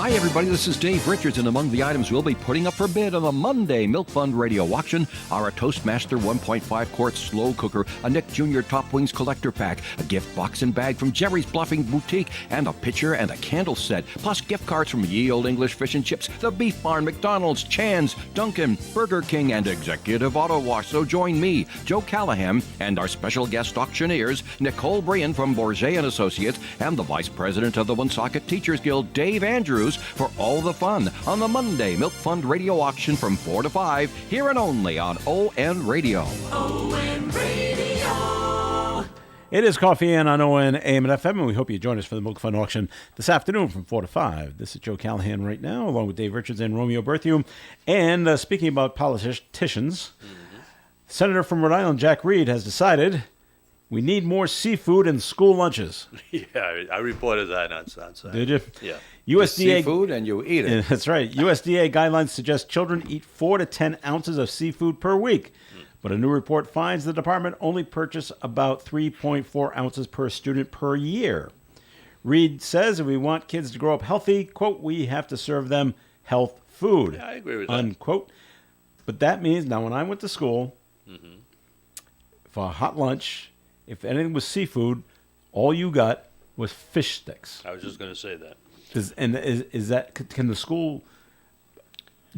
S6: Hi, everybody. This is Dave Richards, and among the items we'll be putting up for bid on the Monday Milk Fund radio auction are a Toastmaster 1.5 quart slow cooker, a Nick Jr. Top Wings collector pack, a gift box and bag from Jerry's Bluffing Boutique, and a pitcher and a candle set, plus gift cards from Ye Old English Fish and Chips, The Beef Barn, McDonald's, Chan's, Dunkin', Burger King, and Executive Auto Wash. So join me, Joe Callahan, and our special guest auctioneers, Nicole Brian from Bourget & Associates, and the Vice President of the Woonsocket Teachers Guild, Dave Andrews, for all the fun on the Monday Milk Fund radio auction from 4 to 5, here and only on ON Radio.
S5: ON Radio.
S3: It is Coffee Inn on ON AM and FM, and we hope you join us for the Milk Fund auction this afternoon from 4 to 5. This is Joe Callahan right now, along with Dave Richards and Romeo Berthium. And speaking about politicians, Senator from Rhode Island, Jack Reed, has decided we need more seafood in school lunches.
S4: Yeah, I reported that on Saturday.
S3: Did you?
S4: Yeah.
S3: USDA
S2: Seafood and you eat it.
S3: That's right. USDA guidelines suggest children eat 4 to 10 ounces of seafood per week. But a new report finds the department only purchase about 3.4 ounces per student per year. Reed says if we want kids to grow up healthy, quote, we have to serve them health food,
S4: Yeah, I agree with that.
S3: unquote. But that means now when I went to school, for a hot lunch, if anything was seafood, all you got was fish sticks.
S4: I was just going to say that.
S3: Is that, can the school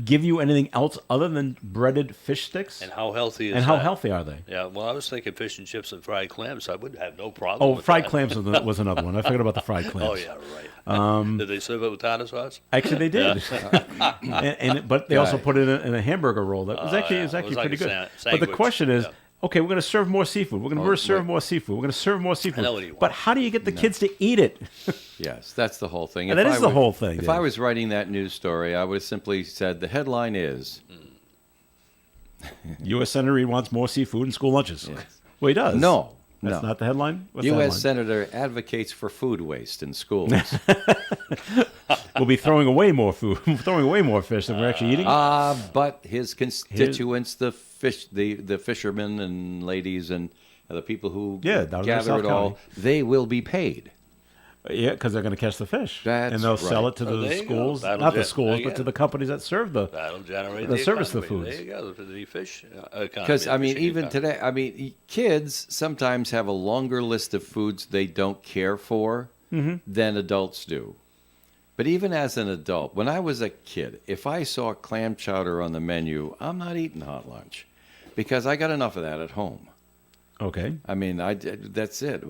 S3: give you anything else other than breaded fish sticks?
S4: And how healthy is that?
S3: And how healthy are they?
S4: Yeah, well, I was thinking fish and chips and fried clams. I would have no problem
S3: Oh,
S4: with
S3: fried
S4: that.
S3: clams was another one. I forgot about the fried clams.
S4: Oh, yeah, right. Did they serve it with tartar sauce?
S3: Actually, they did. But they also put it in a hamburger roll. That was actually,
S4: yeah.
S3: it was
S4: It
S3: actually
S4: was like
S3: pretty
S4: a
S3: good. But the
S4: sandwich.
S3: question is,
S4: Yeah.
S3: okay, we're going to serve more seafood. We're going to serve
S2: right.
S3: more seafood. We're going to serve more seafood.
S4: I know what you want.
S3: But how do you get the kids to eat it?
S2: Yes, that's the whole thing.
S3: And that is the whole thing,
S2: If
S3: Dave.
S2: I was writing that news story, I would have simply said the headline is
S3: U.S. Senator Reed wants more seafood in school lunches. Well, he does.
S2: No.
S3: That's
S2: no.
S3: not the headline? What's the
S2: U.S.
S3: headline?
S2: Senator advocates for food waste in schools.
S3: We'll be throwing away more food, throwing away more fish than we're actually eating.
S2: But his constituents, the fishermen and ladies and the people who
S3: Yeah, down in
S2: gather
S3: South
S2: it all,
S3: County.
S2: they will be paid.
S3: Yeah, because they're going to catch the fish.
S2: That's
S3: and they'll sell
S2: right.
S3: it to
S4: Oh,
S3: the
S4: there you go.
S3: schools,
S4: That'll
S3: not the
S4: get-
S3: schools,
S4: there
S3: but
S4: you
S3: to
S4: go.
S3: the companies that serve the.
S4: That'll generate
S3: The
S4: the
S3: service the
S4: economy.
S3: foods.
S4: There you go, the fish economy.
S2: Because, I mean,
S4: fishing
S2: even
S4: economy.
S2: today, I mean, kids sometimes have a longer list of foods they don't care for than adults do. But even as an adult, when I was a kid, if I saw clam chowder on the menu, I'm not eating hot lunch because I got enough of that at home.
S3: Okay.
S2: I mean, that's it.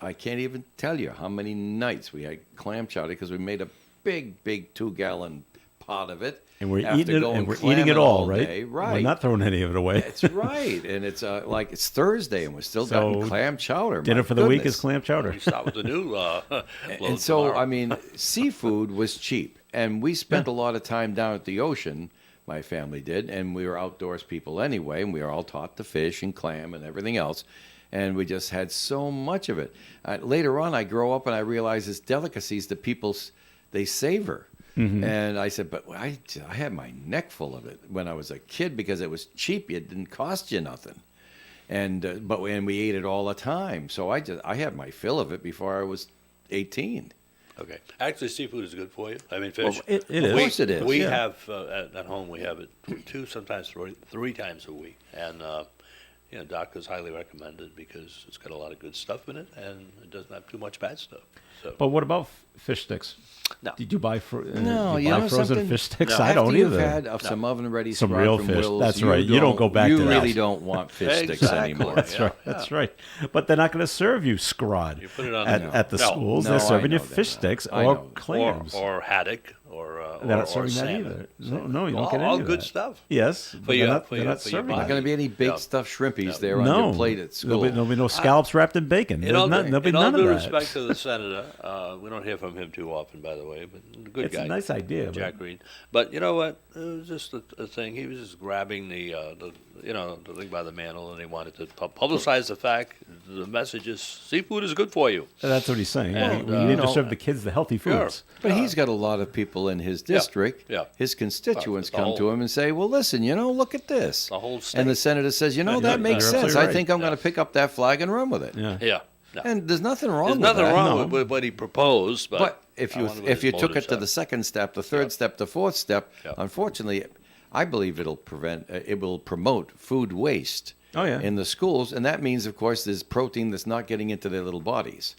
S2: I can't even tell you how many nights we had clam chowder because we made a big 2-gallon pot of it.
S3: And we're
S2: after
S3: eating it,
S2: going
S3: and we're
S2: clamming
S3: eating it all, right?
S2: day. Right.
S3: We're not throwing any of it away.
S2: That's right. And it's like it's Thursday, and we're still
S3: So,
S2: getting clam chowder.
S3: Dinner
S2: My
S3: for the week
S2: goodness.
S3: is clam chowder.
S4: You start with the new
S2: And
S4: load
S2: so,
S4: tomorrow.
S2: I mean, seafood was cheap, and we spent a lot of time down at the ocean. My family did, and we were outdoors people anyway, and we were all taught to fish and clam and everything else, and we just had so much of it. Later on, I grow up and I realize it's delicacies that they savor. And I said, but I had my neck full of it when I was a kid because it was cheap. It didn't cost you nothing. And we ate it all the time. So I had my fill of it before I was 18.
S4: Okay. Actually, seafood is good for you. I mean,
S3: Well,
S4: fish.
S3: it is.
S2: Of course it is.
S4: We
S3: Yeah.
S4: have at home. We have it 2, sometimes 3 times a week, and doctors highly recommend it because it's got a lot of good stuff in it, and it doesn't have too much bad stuff. So,
S3: But what about fish sticks?
S4: No.
S3: Did you buy
S2: No,
S3: did
S2: you
S3: you buy
S2: know
S3: frozen
S2: something?
S3: fish sticks?
S4: No.
S3: I don't
S2: After you've
S3: either.
S2: had some oven-ready
S3: Some
S2: scrod
S3: real
S2: from
S3: fish.
S2: Will's,
S3: That's right. You don't go back
S2: You
S3: to that.
S2: really don't want fish sticks
S4: Exactly.
S2: anymore.
S3: That's
S4: Yeah,
S3: right. That's right. But they're not going to serve you scrod
S4: You put it on
S3: at the
S4: No.
S3: schools.
S2: No,
S3: They're
S2: I
S3: serving you
S2: know they're
S3: fish
S2: not.
S3: sticks
S2: I
S3: or
S2: know.
S3: clams.
S4: or haddock or
S3: they're not
S4: or
S3: serving that
S4: salmon.
S3: either. No, you don't
S4: all,
S3: get any
S4: all
S3: of
S4: good
S3: that.
S4: stuff.
S3: Yes, but
S4: your-
S3: they're not,
S4: for
S3: they're
S4: your-
S3: not
S4: for your
S3: serving
S2: Not
S3: that.
S2: going to be any baked
S4: Yeah.
S2: stuffed shrimpies
S4: Yeah.
S2: there on
S3: No,
S2: your plate at school.
S3: there'll be no scallops wrapped in bacon.
S4: In all,
S3: There's
S4: in all
S3: none of
S4: due
S3: that.
S4: respect to the senator, we don't hear from him too often, by the way, but a good
S3: It's
S4: guy.
S3: a nice idea,
S4: Jack
S3: but-
S4: Reed. But you know what? It was just a thing. He was just grabbing the thing by the mantle, and he wanted to publicize the fact. The message is seafood is good for you.
S3: That's what he's saying.
S4: And,
S3: we need to
S2: know-
S3: serve the kids the healthy
S4: Sure.
S3: foods.
S2: But he's got a lot of people in his district.
S4: yeah.
S2: His constituents
S4: The
S2: come
S4: whole-
S2: to him and say, well, listen, look at this.
S4: The whole
S2: And the
S4: state.
S2: senator says, that
S3: you're
S2: makes sense.
S3: absolutely
S2: I
S3: right.
S2: think I'm going to pick up that flag and run with it.
S3: Yeah.
S4: Yeah. No.
S2: And there's nothing wrong
S4: There's
S2: with
S4: nothing
S2: that.
S4: wrong
S3: No.
S4: with what he proposed, but
S2: But
S4: I wonder what
S2: if
S4: his
S2: you took it
S4: motives
S2: to
S4: are.
S2: the second step, the third step, the fourth step,
S4: Yeah.
S2: unfortunately, I believe it will promote food waste.
S3: Oh, yeah.
S2: In the schools, and that means, of course, there's protein that's not getting into their little bodies.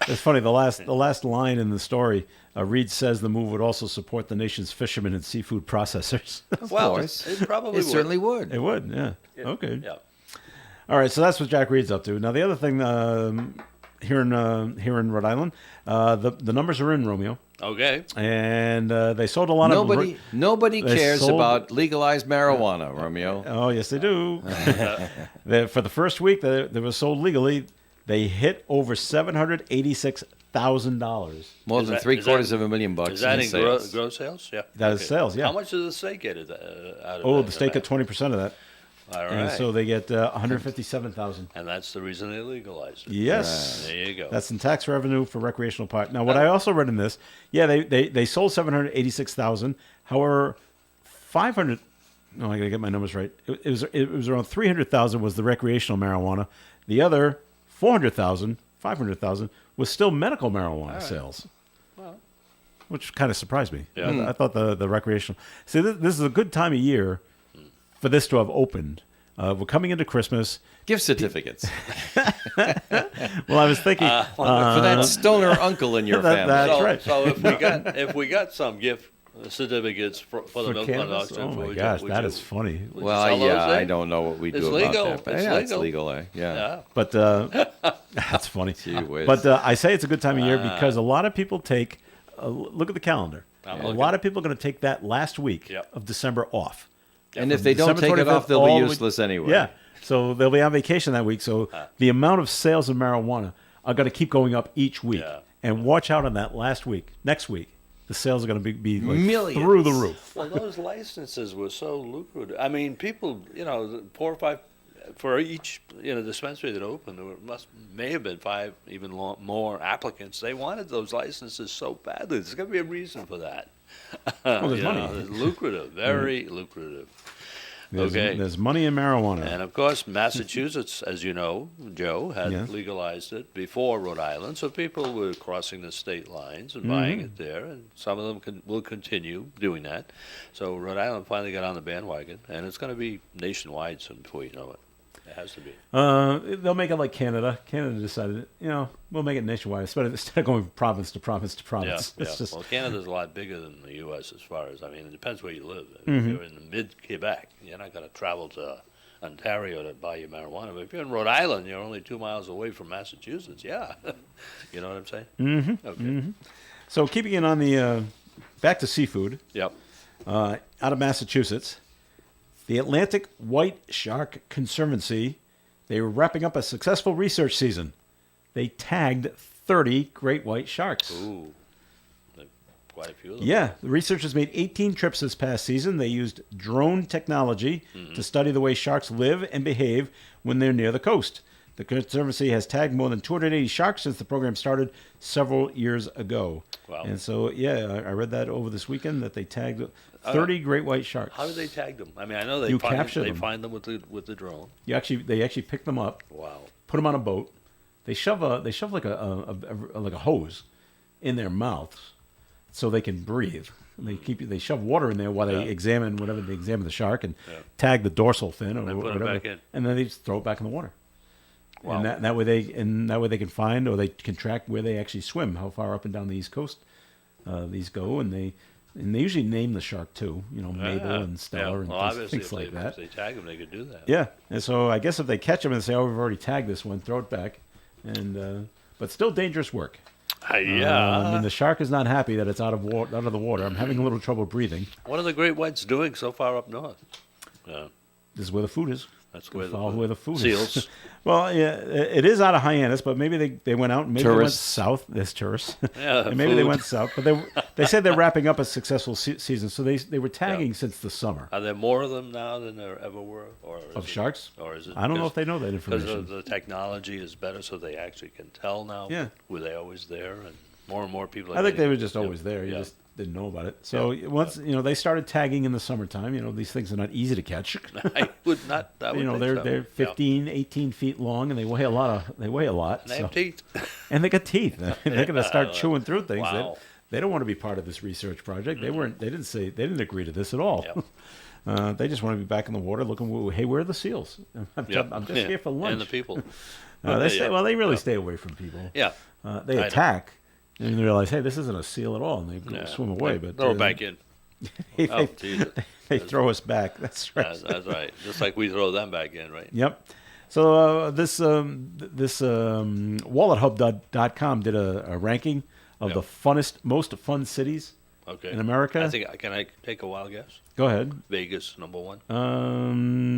S3: It's funny. The last line in the story, Reed says the move would also support the nation's fishermen and seafood processors.
S2: Of
S4: Well,
S2: course,
S4: it probably
S2: it
S4: would.
S2: certainly would.
S3: It would, yeah. Okay.
S4: Yeah.
S3: All right, so that's what Jack Reed's up to. Now, the other thing here in Rhode Island, the numbers are in, Romeo,
S4: Okay.
S3: and they sold a lot
S2: Nobody
S3: They
S2: cares
S3: sold-
S2: about legalized marijuana, Romeo.
S3: Oh, yes, they do. For the first week that it was sold legally, they hit over $786,000.
S2: More
S4: Is
S2: than
S4: that-
S2: three
S4: is
S2: quarters
S4: that-
S2: of $1 million bucks
S4: Is that
S2: in
S4: in
S2: sales.
S4: gross sales? Yeah.
S3: That is sales, yeah.
S4: How much does the state get out of
S3: Oh,
S4: that?
S3: the state got 20% of that,
S4: All right.
S3: and so they get $157,000.
S4: And that's the reason they legalized it.
S3: Yes.
S4: There you go.
S3: That's in tax revenue for recreational part. Now, what I also read in this, they sold 786,000. However, 500. No, I gotta get my numbers right. It was around 300,000 was the recreational marijuana. The other 500,000 was still medical marijuana sales. Which kind of surprised me.
S4: Yeah.
S3: I thought the recreational. See, this is a good time of year for this to have opened. We're coming into Christmas.
S2: Gift certificates
S3: Well, I was thinking.
S2: for that stoner uncle in your
S3: That-
S2: family.
S3: that's
S4: so,
S3: right.
S4: So if we got some gift certificates for the
S3: For
S4: milk
S3: cannabis?
S4: auction,
S3: Oh my
S4: would
S3: gosh,
S4: would
S3: that is funny.
S4: would you
S2: Well,
S4: sell those
S2: yeah, I
S4: there?
S2: don't know what we
S4: It's
S2: do
S4: legal.
S2: about that. But
S4: It's
S2: yeah, it's
S4: legal.
S2: legal, eh? Yeah.
S4: Yeah.
S3: But that's funny.
S2: whiz.
S3: But I say it's a good time of year because a lot of people take. Look at the calendar.
S4: I'm
S3: A
S4: looking.
S3: lot of people are going to take that last week
S4: Yep.
S3: of December off.
S2: And if they don't
S3: December
S2: take it
S3: 25th
S2: off, they'll
S3: all
S2: be
S3: the way-
S2: useless anyway.
S3: Yeah. So they'll be on vacation that week. So the amount of sales of marijuana are going to keep going up each week.
S4: Yeah.
S3: And watch out on that last week. Next week, the sales are going to be like
S2: Millions.
S3: through the roof.
S4: Well, those licenses were so lucrative. I mean, people, 4 or 5 for each, dispensary that opened. There may have been 5, even more applicants. They wanted those licenses so badly. There's going to be a reason for that.
S3: there's money.
S4: It's lucrative, very lucrative.
S3: There's money in marijuana.
S4: And of course, Massachusetts, as you know, Joe, had
S3: Yeah.
S4: legalized it before Rhode Island, so people were crossing the state lines and buying it there, and some of them will continue doing that. So Rhode Island finally got on the bandwagon, and it's going to be nationwide soon before you know it. It has to be.
S3: They'll make it like Canada. Canada decided, we'll make it nationwide instead of going from province to province to
S4: Yeah,
S3: province.
S4: yeah.
S3: It's just,
S4: Well, Canada's a lot bigger than the U.S. as far as, it depends where you live.
S3: Mm-hmm.
S4: If you're in the mid-Quebec, you're not going to travel to Ontario to buy your marijuana. But if you're in Rhode Island, you're only 2 miles away from Massachusetts. Yeah. You know what I'm saying? Mm-hmm. Okay.
S3: so keeping it on the back to seafood.
S4: Yep.
S3: Out of Massachusetts, the Atlantic White Shark Conservancy, they were wrapping up a successful research season. They tagged 30 great white sharks.
S4: Ooh. Quite a few of them.
S3: Yeah, the researchers made 18 trips this past season. They used drone technology to study the way sharks live and behave when they're near the coast. The Conservancy has tagged more than 280 sharks since the program started several years ago.
S4: Wow.
S3: And so, I read that over this weekend that they tagged 30 great white sharks.
S4: How do they tag them? I know they
S3: You
S4: find
S3: capture
S4: they
S3: them.
S4: find them with the drone.
S3: They actually pick them up,
S4: Wow.
S3: put them on a boat. They shove like a hose in their mouths so they can breathe. And they shove water in there while they examine the shark and tag the dorsal fin or
S4: They put it
S3: whatever,
S4: back in.
S3: and then they just throw it back in the water.
S4: Wow.
S3: And that way they can find or they can track where they actually swim, how far up and down the East Coast these go, and they usually name the shark too. Mabel and Stella and
S4: Well, obviously,
S3: things like
S4: if
S3: that.
S4: they tag them, they could do that.
S3: Yeah, and so I guess if they catch them and say, "Oh, we've already tagged this one," throw it back, and but still dangerous work.
S4: Yeah.
S3: The shark is not happy that it's out of the water. I'm having a little trouble breathing.
S4: What are the great whites doing so far up north?
S3: This is where the food is.
S4: That's where
S3: Follow where the food
S4: seals.
S3: is. Well, yeah, it is out of Hyannis, but maybe they went out and maybe they went
S6: Tourists.
S3: south. There's tourists.
S4: Yeah,
S3: and maybe they
S4: food.
S3: went south, but they said they're wrapping up a successful season, so they were tagging since the summer.
S4: Are there more of them now than there ever were? Or is
S3: Of
S4: it-
S3: sharks?
S4: Or is it?
S3: I don't know if they know that
S4: Because
S3: information.
S4: the technology is better, so they actually can tell now.
S3: Yeah.
S4: Were they always there? And more people. Are
S3: I think they
S4: getting-
S3: were just
S4: Yep.
S3: always there. You
S4: Yeah.
S3: just didn't know about it. So once they started tagging in the summertime, these things are not easy to catch.
S4: I would not. I would think
S3: they're
S4: so.
S3: they're 15, 18 feet long, and they weigh a lot.
S4: And they
S3: so-
S4: have teeth.
S3: and they got teeth. They're going to start chewing through things.
S4: Wow.
S3: They don't want to be part of this research project. They weren't. They didn't agree to this at all.
S4: Yep.
S3: They just want to be back in the water, looking. Hey, where are the seals? I'm just
S4: Yeah.
S3: here for lunch.
S4: And the people.
S3: They stay,
S4: Yeah.
S3: well, they really stay away from people.
S4: Yeah.
S3: They
S4: I know.
S3: attack, and they realize, hey, this isn't a seal at all, and they
S4: Yeah.
S3: swim away.
S4: They
S3: But
S4: throw it back in.
S3: they,
S4: Oh, Jesus.
S3: they throw us back. That's right.
S4: That's right. Just like we throw them back in, right?
S3: Yep. So this WalletHub.com did a ranking of the most fun cities
S4: Okay.
S3: in America.
S4: Can I take a wild guess?
S3: Go ahead.
S4: Vegas, number one.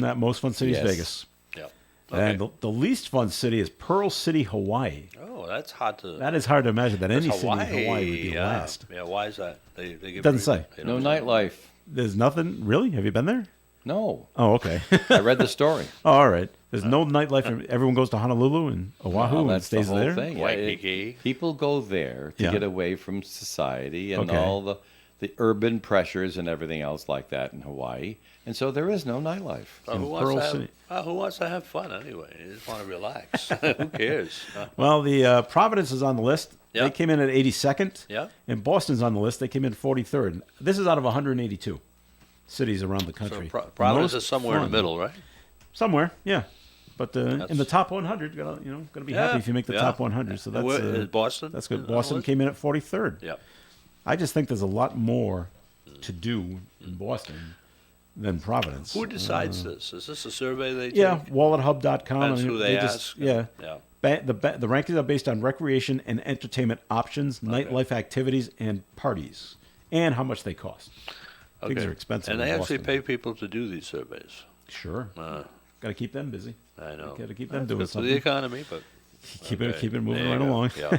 S3: That most fun city is
S6: Yes.
S3: Vegas.
S4: Yeah.
S3: And the least fun city is Pearl City, Hawaii.
S4: Oh, that's hard to.
S3: That is hard to imagine that any
S4: that's
S3: city in Hawaii would be
S4: yeah.
S3: last.
S4: Yeah, why is that? They give
S3: Doesn't say.
S4: they
S6: No
S4: don't
S6: nightlife.
S3: There's nothing really. Have you been there?
S6: No.
S3: Oh, okay.
S6: I read the story.
S3: Oh, all right. There's no nightlife. Everyone goes to Honolulu and Oahu
S6: Well,
S3: and
S6: that's
S3: stays
S6: the whole
S3: there.
S6: thing. Yeah,
S4: Waikiki.
S6: people go there to
S3: Yeah.
S6: get away from society and
S3: Okay.
S6: all the urban pressures and everything else like that in Hawaii. And so there is no nightlife.
S4: Oh,
S3: in
S4: who,
S3: Pearl
S4: wants to
S3: City.
S4: who wants to have fun anyway? You just want to relax. Who cares?
S3: Well, the Providence is on the list.
S4: Yeah.
S3: They came in at 82nd.
S4: Yeah.
S3: And Boston's on the list. They came in 43rd. This is out of 182 cities around the
S4: So
S3: country.
S4: Providence
S3: Most
S4: is somewhere in
S3: fun.
S4: the middle, right?
S3: Somewhere, yeah. But in
S4: That's-
S3: the top 100, gonna be
S4: Yeah,
S3: happy if you make the
S4: yeah.
S3: top 100. So
S4: And
S3: that's
S4: where is Boston?
S3: That's good.
S4: on the
S3: Boston
S4: list?
S3: came in at 43rd.
S4: Yeah.
S3: I just think there's a lot more to do in Boston than Providence.
S4: Who decides this? Is this a survey they take?
S3: Yeah, WalletHub.com.
S4: That's who they ask.
S3: Just, yeah.
S4: Yeah.
S3: The rankings are based on recreation and entertainment options, nightlife activities, and parties, and how much they cost. Things are expensive.
S4: And
S3: in
S4: they actually
S3: Boston.
S4: pay people to do these surveys.
S3: Sure. Got to keep them busy.
S4: I know.
S3: Got to keep them
S4: That's
S3: doing
S4: good for
S3: something.
S4: the economy, but
S3: Keep
S4: okay.
S3: it moving
S4: There
S3: right
S4: you go.
S3: along.
S4: Yeah.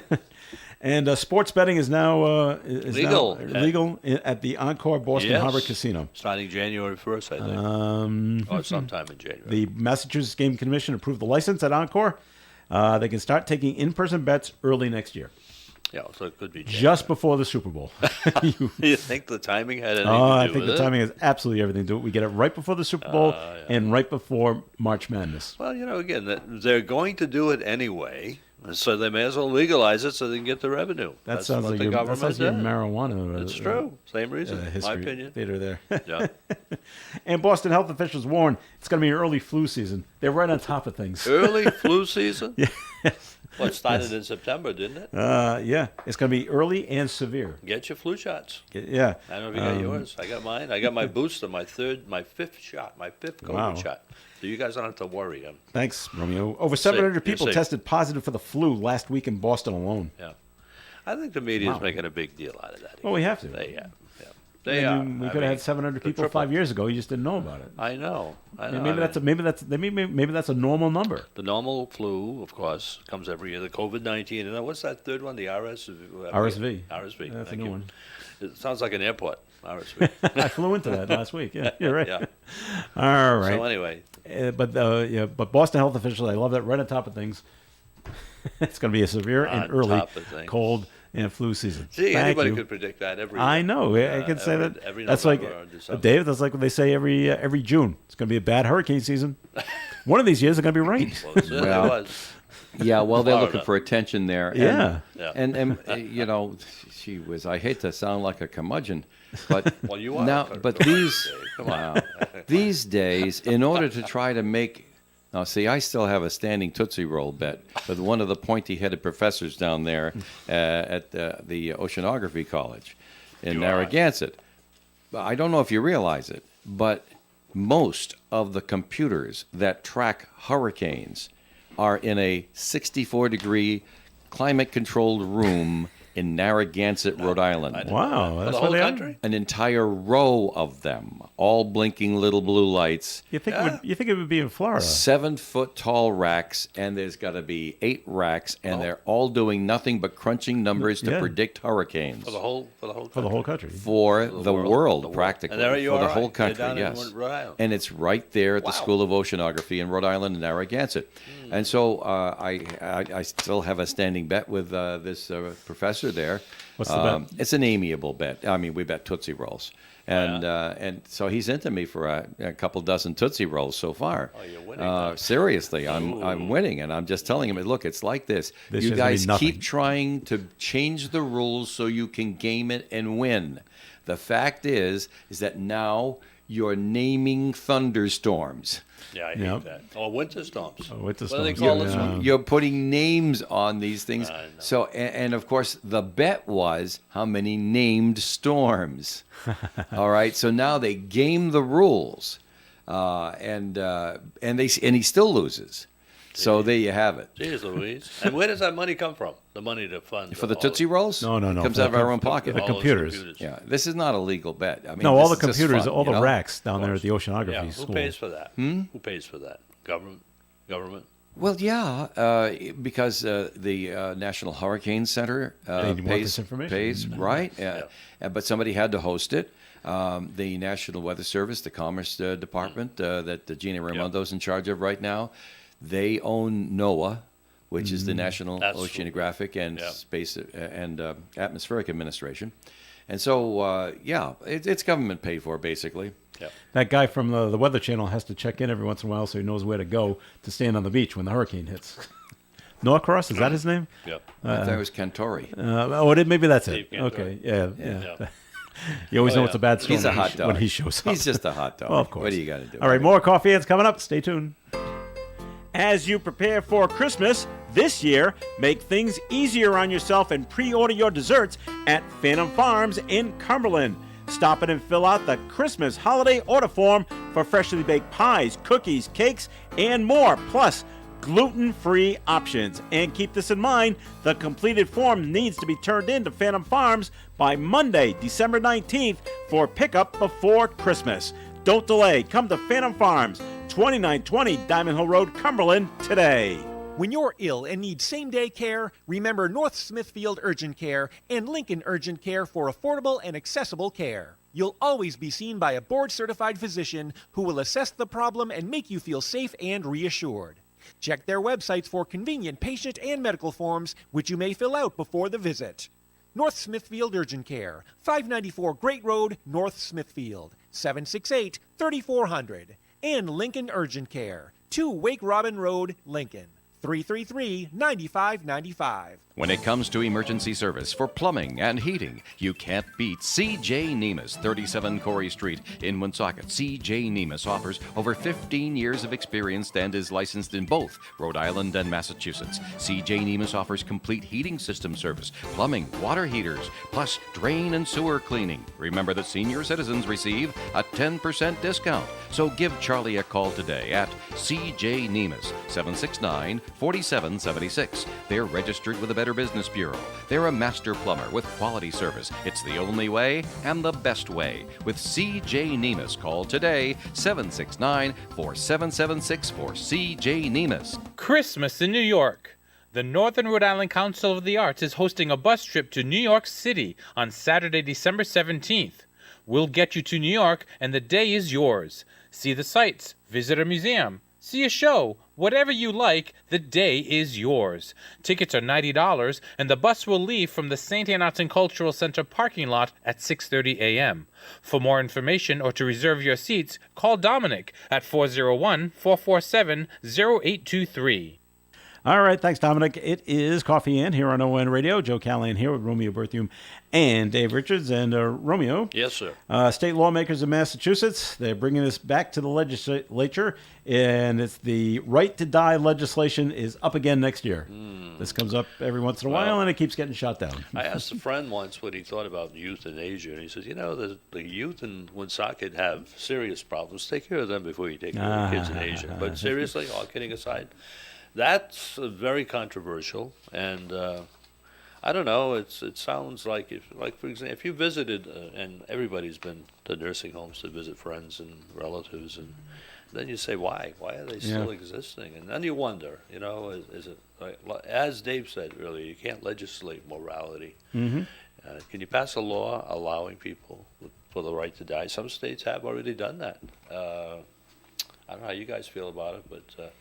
S3: And sports betting is now
S4: Legal.
S3: legal at the Encore Boston
S4: Yes.
S3: Harbor Casino.
S4: Starting January 1st, I think. Or sometime in January.
S3: The Massachusetts Game Commission approved the license at Encore. They can start taking in-person bets early next year,
S4: Yeah, so it could be January.
S3: just before the Super Bowl.
S4: You think the timing had anything
S3: I
S4: to do
S3: think
S4: with
S3: the
S4: it?
S3: timing has absolutely everything to do with it. We get it right before the Super Bowl and right before March Madness.
S4: Well, again, they're going to do it anyway. And so they may as well legalize it so they can get the revenue.
S3: That
S4: That's
S3: sounds
S4: what
S3: like
S4: the
S3: your, that
S4: government
S3: sounds like your
S4: did.
S3: marijuana.
S4: It's true. Same reason, my
S3: history
S4: opinion.
S3: theater there.
S4: Yeah.
S3: And Boston health officials warn it's going to be early flu season. They're right on top of things.
S4: Early flu season?
S3: Yeah.
S4: Well, it started in September, didn't it?
S3: Yeah, it's going to be early and severe.
S4: Get your flu shots.
S3: Yeah.
S4: I don't know if you got yours. I got mine. I got my booster, my fifth shot, my fifth COVID
S3: Wow.
S4: shot. So you guys don't have to worry.
S3: Thanks, Romeo. Over 700
S4: You're
S3: people
S4: safe.
S3: tested positive for the flu last week in Boston alone.
S4: Yeah. I think the media is
S3: Wow.
S4: making a big deal out of that.
S3: Well, we have to.
S4: They have. Yeah.
S3: I
S4: They
S3: mean,
S4: are.
S3: we
S4: I
S3: could have
S4: mean,
S3: had 700
S4: the
S3: people
S4: triple-
S3: 5 years ago. You just didn't know about it.
S4: I know. I know.
S3: And maybe that's a normal number.
S4: The normal flu, of course, comes every year. The COVID-19, and then what's that third one? The
S3: RSV.
S4: RSV.
S3: That's a
S4: Thank
S3: new
S4: you.
S3: one.
S4: It sounds like an airport. RSV.
S3: I flew into that last week. Yeah, you're right.
S4: Yeah.
S3: All right.
S4: So anyway,
S3: But Boston health officials, I love that, right on top of things. It's going to be a severe and
S4: On
S3: early
S4: top of things.
S3: cold and flu season.
S4: gee,
S3: Thank
S4: anybody
S3: you.
S4: could predict that every.
S3: I know. I can say that.
S4: every
S3: That's like,
S4: November or December.
S3: Dave. That's like what they say every June. It's going to be a bad hurricane season. One of these years, it's going to be rain.
S4: Well, it certainly
S2: Well,
S4: was.
S2: Yeah, well, they're looking
S4: Florida.
S2: for attention there. And,
S3: Yeah.
S4: Yeah.
S2: And you know, she was. I hate to sound like a curmudgeon, but
S4: Well, you are.
S2: now, but these
S4: Come on.
S2: these days, in order to try to make. Now, see, I still have a standing Tootsie Roll bet with one of the pointy-headed professors down there at the Oceanography College in
S4: You are.
S2: Narragansett. I don't know if you realize it, but most of the computers that track hurricanes are in a 64-degree climate-controlled room in Narragansett, Rhode Island.
S3: Wow,
S4: For
S3: that's
S4: the
S3: what
S4: whole
S3: they
S4: country?
S2: An entire row of them, all blinking little blue lights.
S3: You think it would be in Florida?
S2: 7-foot tall racks, and there's got to be 8 racks, and they're all doing nothing but crunching numbers to
S3: Yeah.
S2: predict hurricanes
S4: For the whole country.
S3: For the whole country.
S2: for the world, practically,
S4: And there you
S2: for
S4: are,
S2: the whole
S4: right.
S2: country.
S4: You're down in
S2: Yes,
S4: Rhode Island.
S2: and it's right there at the
S4: Wow.
S2: School of Oceanography in Rhode Island and Narragansett. And so I still have a standing bet with this professor there.
S3: What's the bet?
S2: It's an amiable bet. I mean, we bet Tootsie Rolls. And so he's into me for a couple dozen Tootsie Rolls so far.
S4: Oh, you're winning then.
S2: Seriously, I'm winning, and I'm just telling him, look, it's like this.
S3: This
S2: You
S3: is gonna be
S2: guys
S3: nothing.
S2: keep trying to change the rules so you can game it and win. The fact is that now you're naming thunderstorms.
S4: Yeah, I
S3: Yep.
S4: hate that. Or winter storms.
S3: Oh, winter
S4: What do they
S3: storms,
S4: call
S3: yeah.
S4: this one?
S2: You're putting names on these things.
S4: I know.
S2: So, and of course, the bet was how many named storms. All right. So now they game the rules, and he still loses. So there you have it.
S4: Jeez Louise. And where does that money come from? The money to fund
S2: For the
S4: all
S2: Tootsie Rolls?
S3: No.
S2: It comes
S3: For
S2: out of
S3: the-
S2: our own
S3: for
S2: pocket.
S3: the
S4: all those
S3: computers.
S2: Yeah, this is not a legal bet. I mean,
S3: No, all the
S2: this is just
S3: computers,
S2: fun,
S3: all the
S2: you know?
S3: racks down there at the oceanography
S4: Yeah, who
S3: school.
S4: pays for that? Who pays for that? Government?
S2: Well, yeah, because the National Hurricane Center
S3: They want
S2: pays,
S3: this information.
S2: pays, right? But somebody had to host it. The National Weather Service, the Commerce Department that Gina Raimondo's in charge of right now, they own NOAA, which is the National
S4: That's-
S2: Oceanographic and
S4: Yeah.
S2: Space and Atmospheric Administration. And so, it's government paid for, basically.
S4: Yeah.
S3: That guy from the Weather Channel has to check in every once in a while so he knows where to go to stand on the beach when the hurricane hits. Norcross, is that his name?
S4: Yeah.
S2: I thought it was Cantori.
S3: Maybe that's it.
S4: Steve Cantor.
S3: Okay, yeah.
S4: Yeah.
S3: You always know
S4: yeah.
S3: it's a bad storm
S2: He's a
S3: when he
S2: hot
S3: sh-
S2: dog.
S3: when he shows up.
S2: He's just a hot dog.
S3: Well, of course.
S2: What do you got to do?
S3: All right, more coffee ads coming up. Stay tuned. As you prepare for Christmas this year, make things easier on yourself and pre-order your desserts at Phantom Farms in Cumberland. Stop in and fill out the Christmas holiday order form for freshly baked pies, cookies, cakes, and more, plus gluten-free options. And keep this in mind, the completed form needs to be turned in to Phantom Farms by Monday, December 19th for pickup before Christmas. Don't delay. Come to Phantom Farms, 2920 Diamond Hill Road, Cumberland, today.
S8: When you're ill and need same-day care, remember North Smithfield Urgent Care and Lincoln Urgent Care for affordable and accessible care. You'll always be seen by a board-certified physician who will assess the problem and make you feel safe and reassured. Check their websites for convenient patient and medical forms, which you may fill out before the visit. North Smithfield Urgent Care, 594 Great Road, North Smithfield, 768-3400. And Lincoln Urgent Care, 2 Wake Robin Road, Lincoln, 333-9595.
S6: When it comes to emergency service for plumbing and heating, you can't beat C.J. Nemus, 37 Corey Street in Woonsocket. C.J. Nemus offers over 15 years of experience and is licensed in both Rhode Island and Massachusetts. C.J. Nemus offers complete heating system service, plumbing, water heaters, plus drain and sewer cleaning. Remember that senior citizens receive a 10% discount. So give Charlie a call today at C.J. Nemus, 769-4776. They're registered with the Better Business Bureau. They're a master plumber with quality service. It's the only way and the best way. With C.J. Nemus, call today, 769-4776 for C.J. Nemus.
S9: Christmas in New York. The Northern Rhode Island Council of the Arts is hosting a bus trip to New York City on Saturday, December 17th. We'll get you to New York, and the day is yours. See the sights, visit a museum, see a show, whatever you like, the day is yours. Tickets are $90, and the bus will leave from the St. Anne Arts and Cultural Center parking lot at 6:30 a.m. For more information or to reserve your seats, call Dominic at 401-447-0823.
S3: All right, thanks, Dominic. It is Coffee In here on ON Radio. Joe Callahan here with Romeo Berthium and Dave Richards. And Romeo.
S4: Yes, sir.
S3: State lawmakers in Massachusetts, they're bringing this back to the legislature, and it's the right to die legislation is up again next year. This comes up every once in a while, and it keeps getting shot down.
S4: I asked a friend once what he thought about euthanasia, and he says, the youth in Woonsocket have serious problems. Take care of them before you take care of the kids in Asia. But seriously, all kidding aside, that's very controversial, and I don't know. It sounds like for example, if you visited, and everybody's been to nursing homes to visit friends and relatives, and then you say, why are they still existing? And then you wonder, is it as Dave said earlier, you can't legislate morality.
S3: Mm-hmm.
S4: Can you pass a law allowing people for the right to die? Some states have already done that. I don't know how you guys feel about it, but.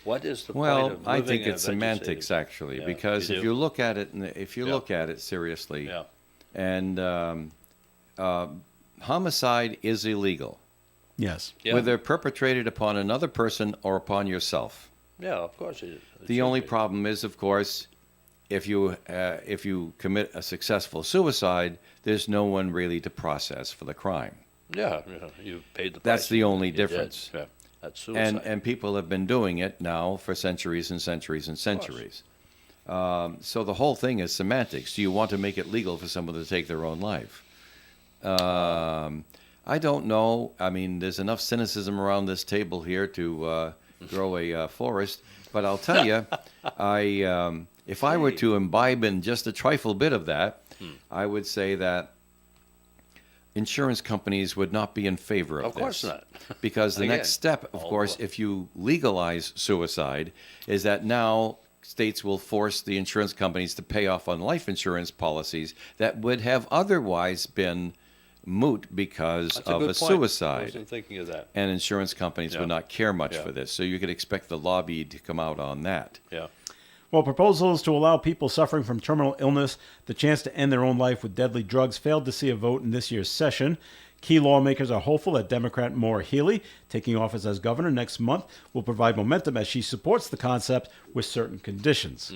S4: What is the point of living
S2: I think
S4: in a
S2: it's semantics
S4: vegetative-
S2: actually,
S4: Yeah,
S2: because
S4: you
S2: if
S4: do?
S2: you look at it, look at it seriously,
S4: Yeah.
S2: and homicide is illegal,
S3: Yes.
S4: Yeah.
S2: whether perpetrated upon another person or upon yourself.
S4: Yeah, of course it is. It
S2: The
S4: should
S2: only
S4: be.
S2: problem is, of course, if you commit a successful suicide, there's no one really to process for the crime.
S4: Yeah, you paid the price.
S2: That's the only
S4: You did.
S2: difference.
S4: Yeah, that's suicide.
S2: And people have been doing it now for centuries and centuries and centuries. So the whole thing is semantics. Do you want to make it legal for someone to take their own life? I don't know. I mean, there's enough cynicism around this table here to grow a forest. But I'll tell you, if I were to imbibe in just a trifle bit of that, I would say that insurance companies would not be in favor of this.
S4: Of course not.
S2: Because the
S4: Again,
S2: next step, of
S4: all
S2: course,
S4: the-
S2: if you legalize suicide, is that now states will force the insurance companies to pay off on life insurance policies that would have otherwise been moot because
S4: That's a
S2: of
S4: good
S2: a
S4: point. I
S2: suicide.
S4: wasn't thinking of that.
S2: And insurance companies
S4: Yeah.
S2: would not care much
S4: Yeah.
S2: for this. So you could expect the lobby to come out on that.
S4: Yeah.
S3: Well, proposals to allow people suffering from terminal illness the chance to end their own life with deadly drugs failed to see a vote in this year's session. Key lawmakers are hopeful that Democrat Maura Healey, taking office as governor next month, will provide momentum as she supports the concept with certain conditions.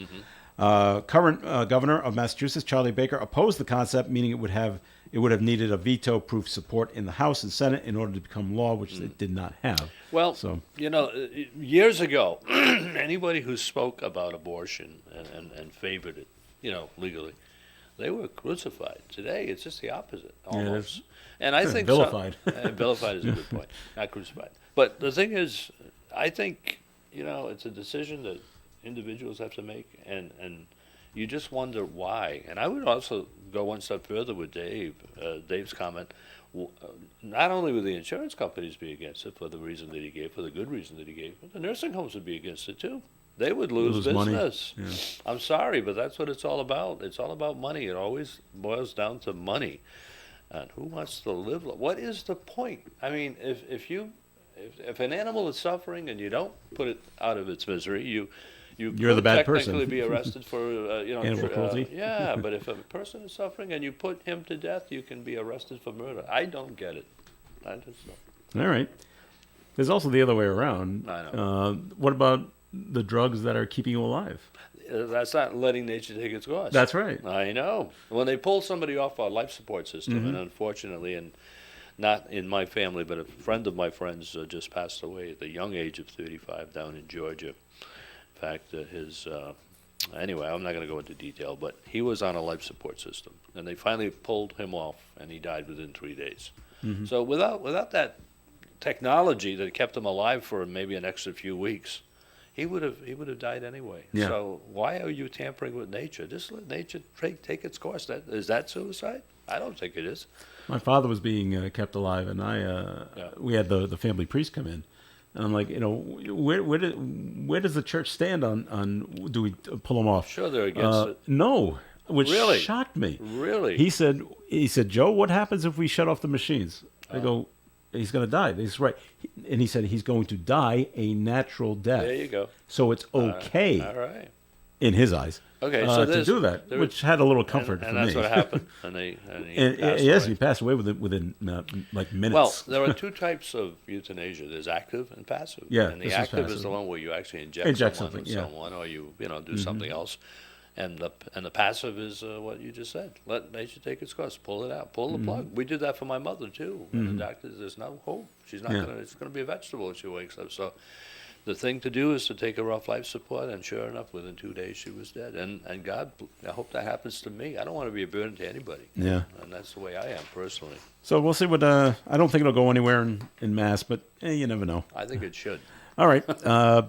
S3: Current governor of Massachusetts, Charlie Baker, opposed the concept, meaning it would have needed a veto-proof support in the House and Senate in order to become law, which it did not have.
S4: Well,
S3: So-
S4: years ago, anybody who spoke about abortion and favored it, legally, they were crucified. Today, it's just the opposite, almost. And I think
S3: vilified.
S4: Vilified is a good point, not crucified. But the thing is, I think it's a decision that individuals have to make, and you just wonder why. And I would also go one step further with Dave's comment. Not only would the insurance companies be against it for the reason that he gave, for the good reason that he gave, but the nursing homes would be against it too. They would lose
S3: money.
S4: business. Yeah. I'm sorry, but that's what it's all about. It's all about money. It always boils down to money. And who wants to live? What is the point? I mean, if an animal is suffering and you don't put it out of its misery, you're
S3: the bad person.
S4: technically be arrested for
S3: Animal cruelty.
S4: yeah, but if a person is suffering and you put him to death, you can be arrested for murder. I don't get it. I just don't.
S3: All right. There's also the other way around.
S4: I know.
S3: What about the drugs that are keeping you alive.
S4: That's not letting nature take its course.
S3: That's right.
S4: I know. When they pull somebody off our life support system,
S3: Mm-hmm.
S4: and unfortunately, and not in my family, but a friend of my friend's just passed away at the young age of 35 down in Georgia. In fact, anyway, I'm not going to go into detail, but he was on a life support system, and they finally pulled him off, and he died within 3 days.
S3: Mm-hmm.
S4: So without that technology that kept him alive for maybe an extra few weeks, he would have died anyway.
S3: Yeah.
S4: So why are you tampering with nature? Just let nature take its course. Is that suicide? I don't think it is.
S3: My father was being kept alive, and we had the family priest come in, and I'm like, where does the church stand on do we pull him off?
S4: Sure, they're against it.
S3: No, which
S4: Really?
S3: shocked me.
S4: Really?
S3: He said, Joe, what happens if we shut off the machines? I go, he's going to die. He's right, and he said he's going to die a natural death.
S4: There you go.
S3: So it's okay
S4: All right.
S3: in his eyes.
S4: Okay, so
S3: to do that, which had a little comfort
S4: and
S3: for
S4: that's
S3: me.
S4: what happened. And he
S3: And,
S4: passed
S3: yes,
S4: away.
S3: he passed away within like minutes.
S4: Well, there are two types of euthanasia. There's active and passive.
S3: Yeah,
S4: And
S3: this
S4: the
S3: is
S4: active is
S3: passive.
S4: the one where you actually inject
S3: Inject
S4: someone
S3: something,
S4: with
S3: yeah.
S4: someone, or you do something else. And the passive is what you just said. Let nature take its course. Pull it out. Pull the plug. We did that for my mother too. And the doctor, there's no hope. She's not
S3: Yeah.
S4: gonna. It's gonna be a vegetable when she wakes up. So. The thing to do is to take her off life support, and sure enough, within 2 days she was dead. And God, I hope that happens to me. I don't want to be a burden to anybody.
S3: Yeah.
S4: And that's the way I am personally.
S3: So we'll see what. I don't think it'll go anywhere in mass, but you never know.
S4: I think it should.
S3: All right,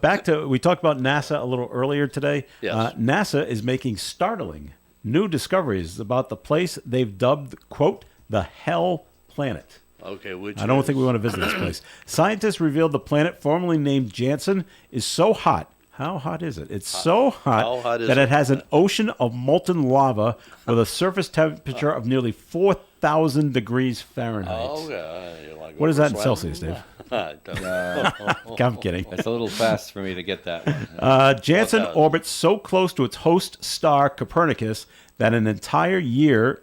S3: back to we talked about NASA a little earlier today.
S4: Yes.
S3: NASA is making startling new discoveries about the place they've dubbed quote the Hell Planet.
S4: Okay, which
S3: I don't
S4: is-
S3: think we want to visit this place. Scientists revealed the planet, formerly named Janssen, is so hot. How hot is it? It's so hot,
S4: How hot is
S3: that
S4: it?
S3: it has an ocean of molten lava with a surface temperature of nearly 4,000 degrees Fahrenheit.
S4: Oh, yeah. You wanna go
S3: What is
S4: for a
S3: that in
S4: swim?
S3: Celsius, Dave?
S4: I don't know.
S3: I'm kidding.
S2: It's a little fast for me to get that one.
S3: Janssen
S4: 4,000.
S3: orbits so close to its host star Copernicus that an entire year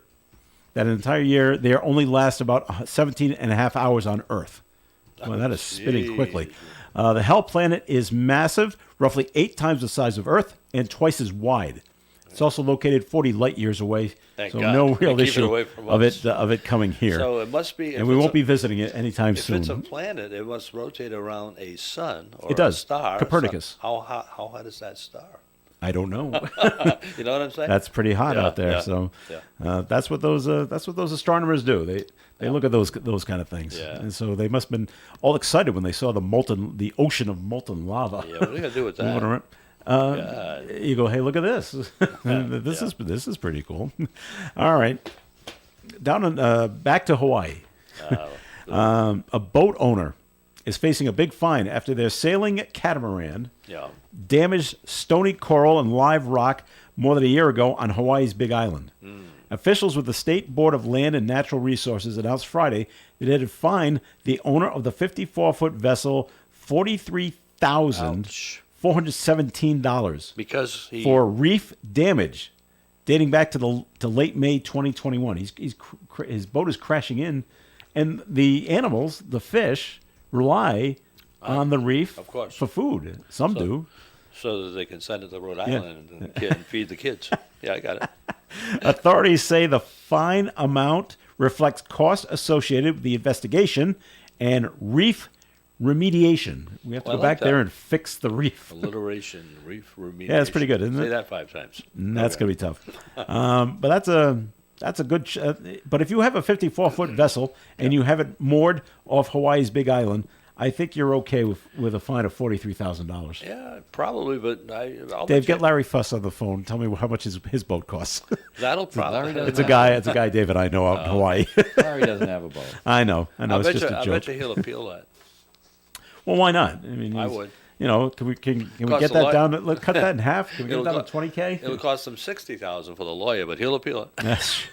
S3: they only last about 17 and a half hours on Earth. Well, that is spinning quickly. The Hell Planet is massive, roughly 8 times the size of Earth and twice as wide. It's also located 40 light years away,
S4: Thank
S3: so
S4: God.
S3: no
S4: They
S3: real
S4: keep it
S3: issue
S4: away from
S3: of
S4: us.
S3: it coming here.
S4: So it must be.
S3: and we won't be visiting it anytime
S4: If
S3: soon.
S4: it's a planet, it must rotate around a sun or
S3: It does.
S4: a star.
S3: Copernicus.
S4: So how hot is that star?
S3: I don't know.
S4: You know what I'm saying?
S3: That's pretty hot
S4: Yeah,
S3: out there.
S4: yeah,
S3: So
S4: yeah.
S3: that's what those astronomers do. They look at those kind of things,
S4: Yeah.
S3: and so they must have been all excited when they saw the ocean of molten lava.
S4: Yeah, what are you gonna do with that?
S3: Moving around.
S4: God.
S3: You go, hey, look at this. This is pretty cool. All right, back to Hawaii. A boat owner is facing a big fine after their sailing catamaran
S4: Yeah.
S3: damaged stony coral and live rock more than a year ago on Hawaii's Big Island. Officials with the State Board of Land and Natural Resources announced Friday that it had fined the owner of the 54-foot vessel $43,417
S4: Because he.
S3: for reef damage dating back to late May 2021. His boat is crashing in, and the animals, the fish, rely on the reef
S4: Of course.
S3: for food. Some do.
S4: So that they can send it to Rhode Island and feed the kids. Yeah, I got it.
S3: Authorities say the fine amount reflects costs associated with the investigation and reef remediation. We have to
S4: Well,
S3: go
S4: I
S3: back
S4: like
S3: there
S4: that.
S3: and fix the reef.
S4: Alliteration, reef remediation.
S3: Yeah, it's pretty good, isn't
S4: Say
S3: it?
S4: that 5 times.
S3: That's going to be tough. But that's a good. But if you have a 54-foot vessel and you have it moored off Hawaii's Big Island, I think you're okay with a fine of $43,000.
S4: Yeah, probably, but I'll
S3: Dave,
S4: bet
S3: get
S4: you-
S3: Larry Fuss on the phone. Tell me how much his boat costs.
S4: That'll probably.
S3: It's a guy, David, I know out in Hawaii.
S2: Larry doesn't have a boat.
S3: I know.
S4: I
S3: It's
S4: bet
S3: just
S4: you,
S3: a
S4: I
S3: joke.
S4: bet you he'll appeal that.
S3: Well, why not? I mean,
S4: I
S3: he's-
S4: would.
S3: You know, can we get
S4: Costs a
S3: that
S4: lot.
S3: down? Cut that in half. Can we get it
S4: It'll
S3: down to
S4: co-
S3: 20K?
S4: It'll cost him $60,000 for the lawyer, but he'll appeal it.
S3: Yes.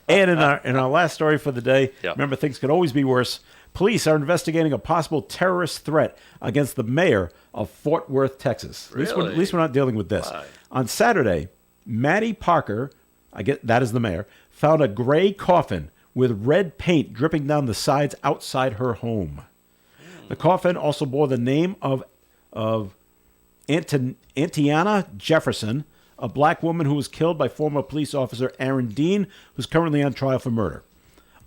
S3: And in our last story for the day,
S4: Yeah.
S3: remember things could always be worse. Police are investigating a possible terrorist threat against the mayor of Fort Worth, Texas. At
S4: Really?
S3: least we're not dealing with this.
S4: Why?
S3: On Saturday, Maddie Parker, I get that is the mayor, found a gray coffin with red paint dripping down the sides outside her home. The coffin also bore the name of Antiana Jefferson, a black woman who was killed by former police officer Aaron Dean, who's currently on trial for murder.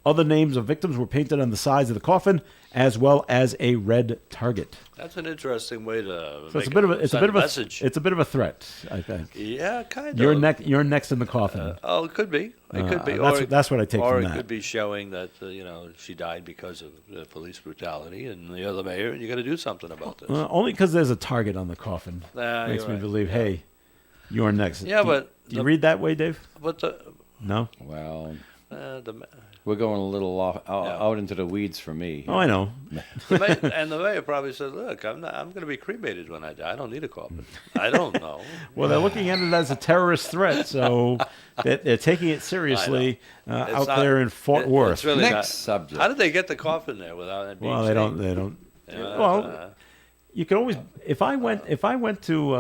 S3: Other names of victims were painted on the sides of the coffin, as well as a red target.
S4: That's an interesting way to
S3: So
S4: make
S3: it's a bit of a
S4: message.
S3: it's a bit of a threat, I think.
S4: Yeah, kind
S3: You're
S4: of.
S3: you're next in the coffin.
S4: Oh, it could be. It could be.
S3: That's what I take
S4: or
S3: from
S4: it
S3: that.
S4: could be showing that she died because of police brutality, and you're the mayor, and you got to do something about this.
S3: Only because there's a target on the coffin makes
S4: you're
S3: me
S4: right.
S3: believe,
S4: Yeah.
S3: hey, you're next.
S4: Yeah, but
S3: do you read that way, Dave?
S4: But
S3: No.
S2: Well,
S4: the
S2: we're going a little out into the weeds for me.
S3: Oh, I know.
S4: the mayor probably said, "Look, I'm going to be cremated when I die. I don't need a coffin. I don't know."
S3: Well, they're looking at it as a terrorist threat, so they're taking it seriously out
S4: not-
S3: there in Fort Worth.
S4: It's really
S2: Next
S4: not.
S2: subject.
S4: How did they get the coffin there without it being?
S3: Well, they don't. Well, you can always. If I went to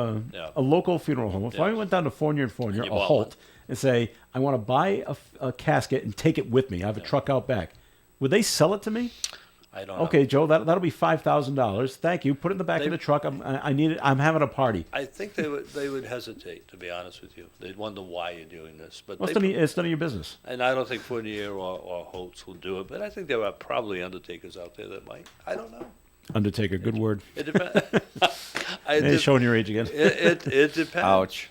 S3: a local funeral home, if I went down to Fournier and Fournier,
S4: you
S3: or
S4: bought
S3: Holt,
S4: one.
S3: and say I want to buy a casket and take it with me, I have a truck out back. Would they sell it to me?
S4: I don't know.
S3: Okay, Joe, that'll be $5,000. Thank you. Put it in the back of the truck. I need it. I'm having a party.
S4: I think they would hesitate, to be honest with you. They'd wonder why you're doing this. But
S3: Well, it's none of your business.
S4: and I don't think Fournier or Holtz will do it. But I think there are probably undertakers out there that might. I don't know.
S3: Undertaker, good word.
S4: It depends.
S3: Hey, showing your age again.
S4: It depends.
S2: Ouch.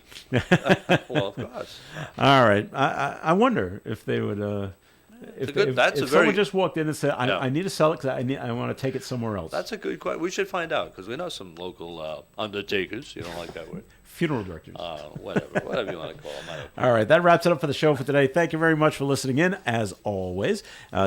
S4: Well, of course.
S3: All right. I wonder if they would. If someone just walked in and said, I need to sell it because I want to take it somewhere else.
S4: That's a good question. We should find out because we know some local undertakers. You don't like that word?
S3: Funeral directors.
S4: Whatever you want to call them.
S3: All right. That wraps it up for the show for today. Thank you very much for listening in, as always.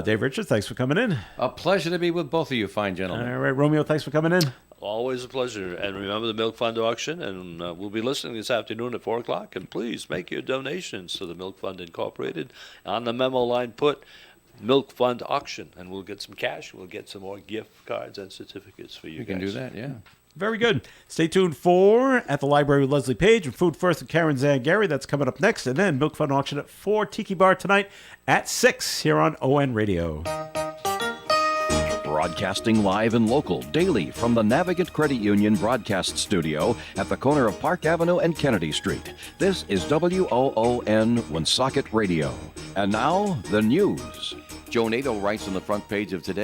S3: Dave Richards, thanks for coming in.
S2: A pleasure to be with both of you fine gentlemen.
S3: All right. Romeo, thanks for coming in.
S4: Always a pleasure. And remember the Milk Fund auction, and we'll be listening this afternoon at 4 o'clock. And please make your donations to the Milk Fund Incorporated. On the memo line, put Milk Fund auction, and we'll get some cash. We'll get some more gift cards and certificates for you
S2: You
S4: guys.
S2: can do that, yeah.
S3: Very good. Stay tuned for At the Library with Leslie Page and Food First with Karen Zangari. That's coming up next. And then Milk Fund auction at 4, Tiki Bar tonight at 6 here on ON Radio.
S6: Broadcasting live and local daily from the Navigant Credit Union broadcast studio at the corner of Park Avenue and Kennedy Street. This is WOON Woonsocket Radio. And now, the news.
S2: Joe Nato writes on the front page of today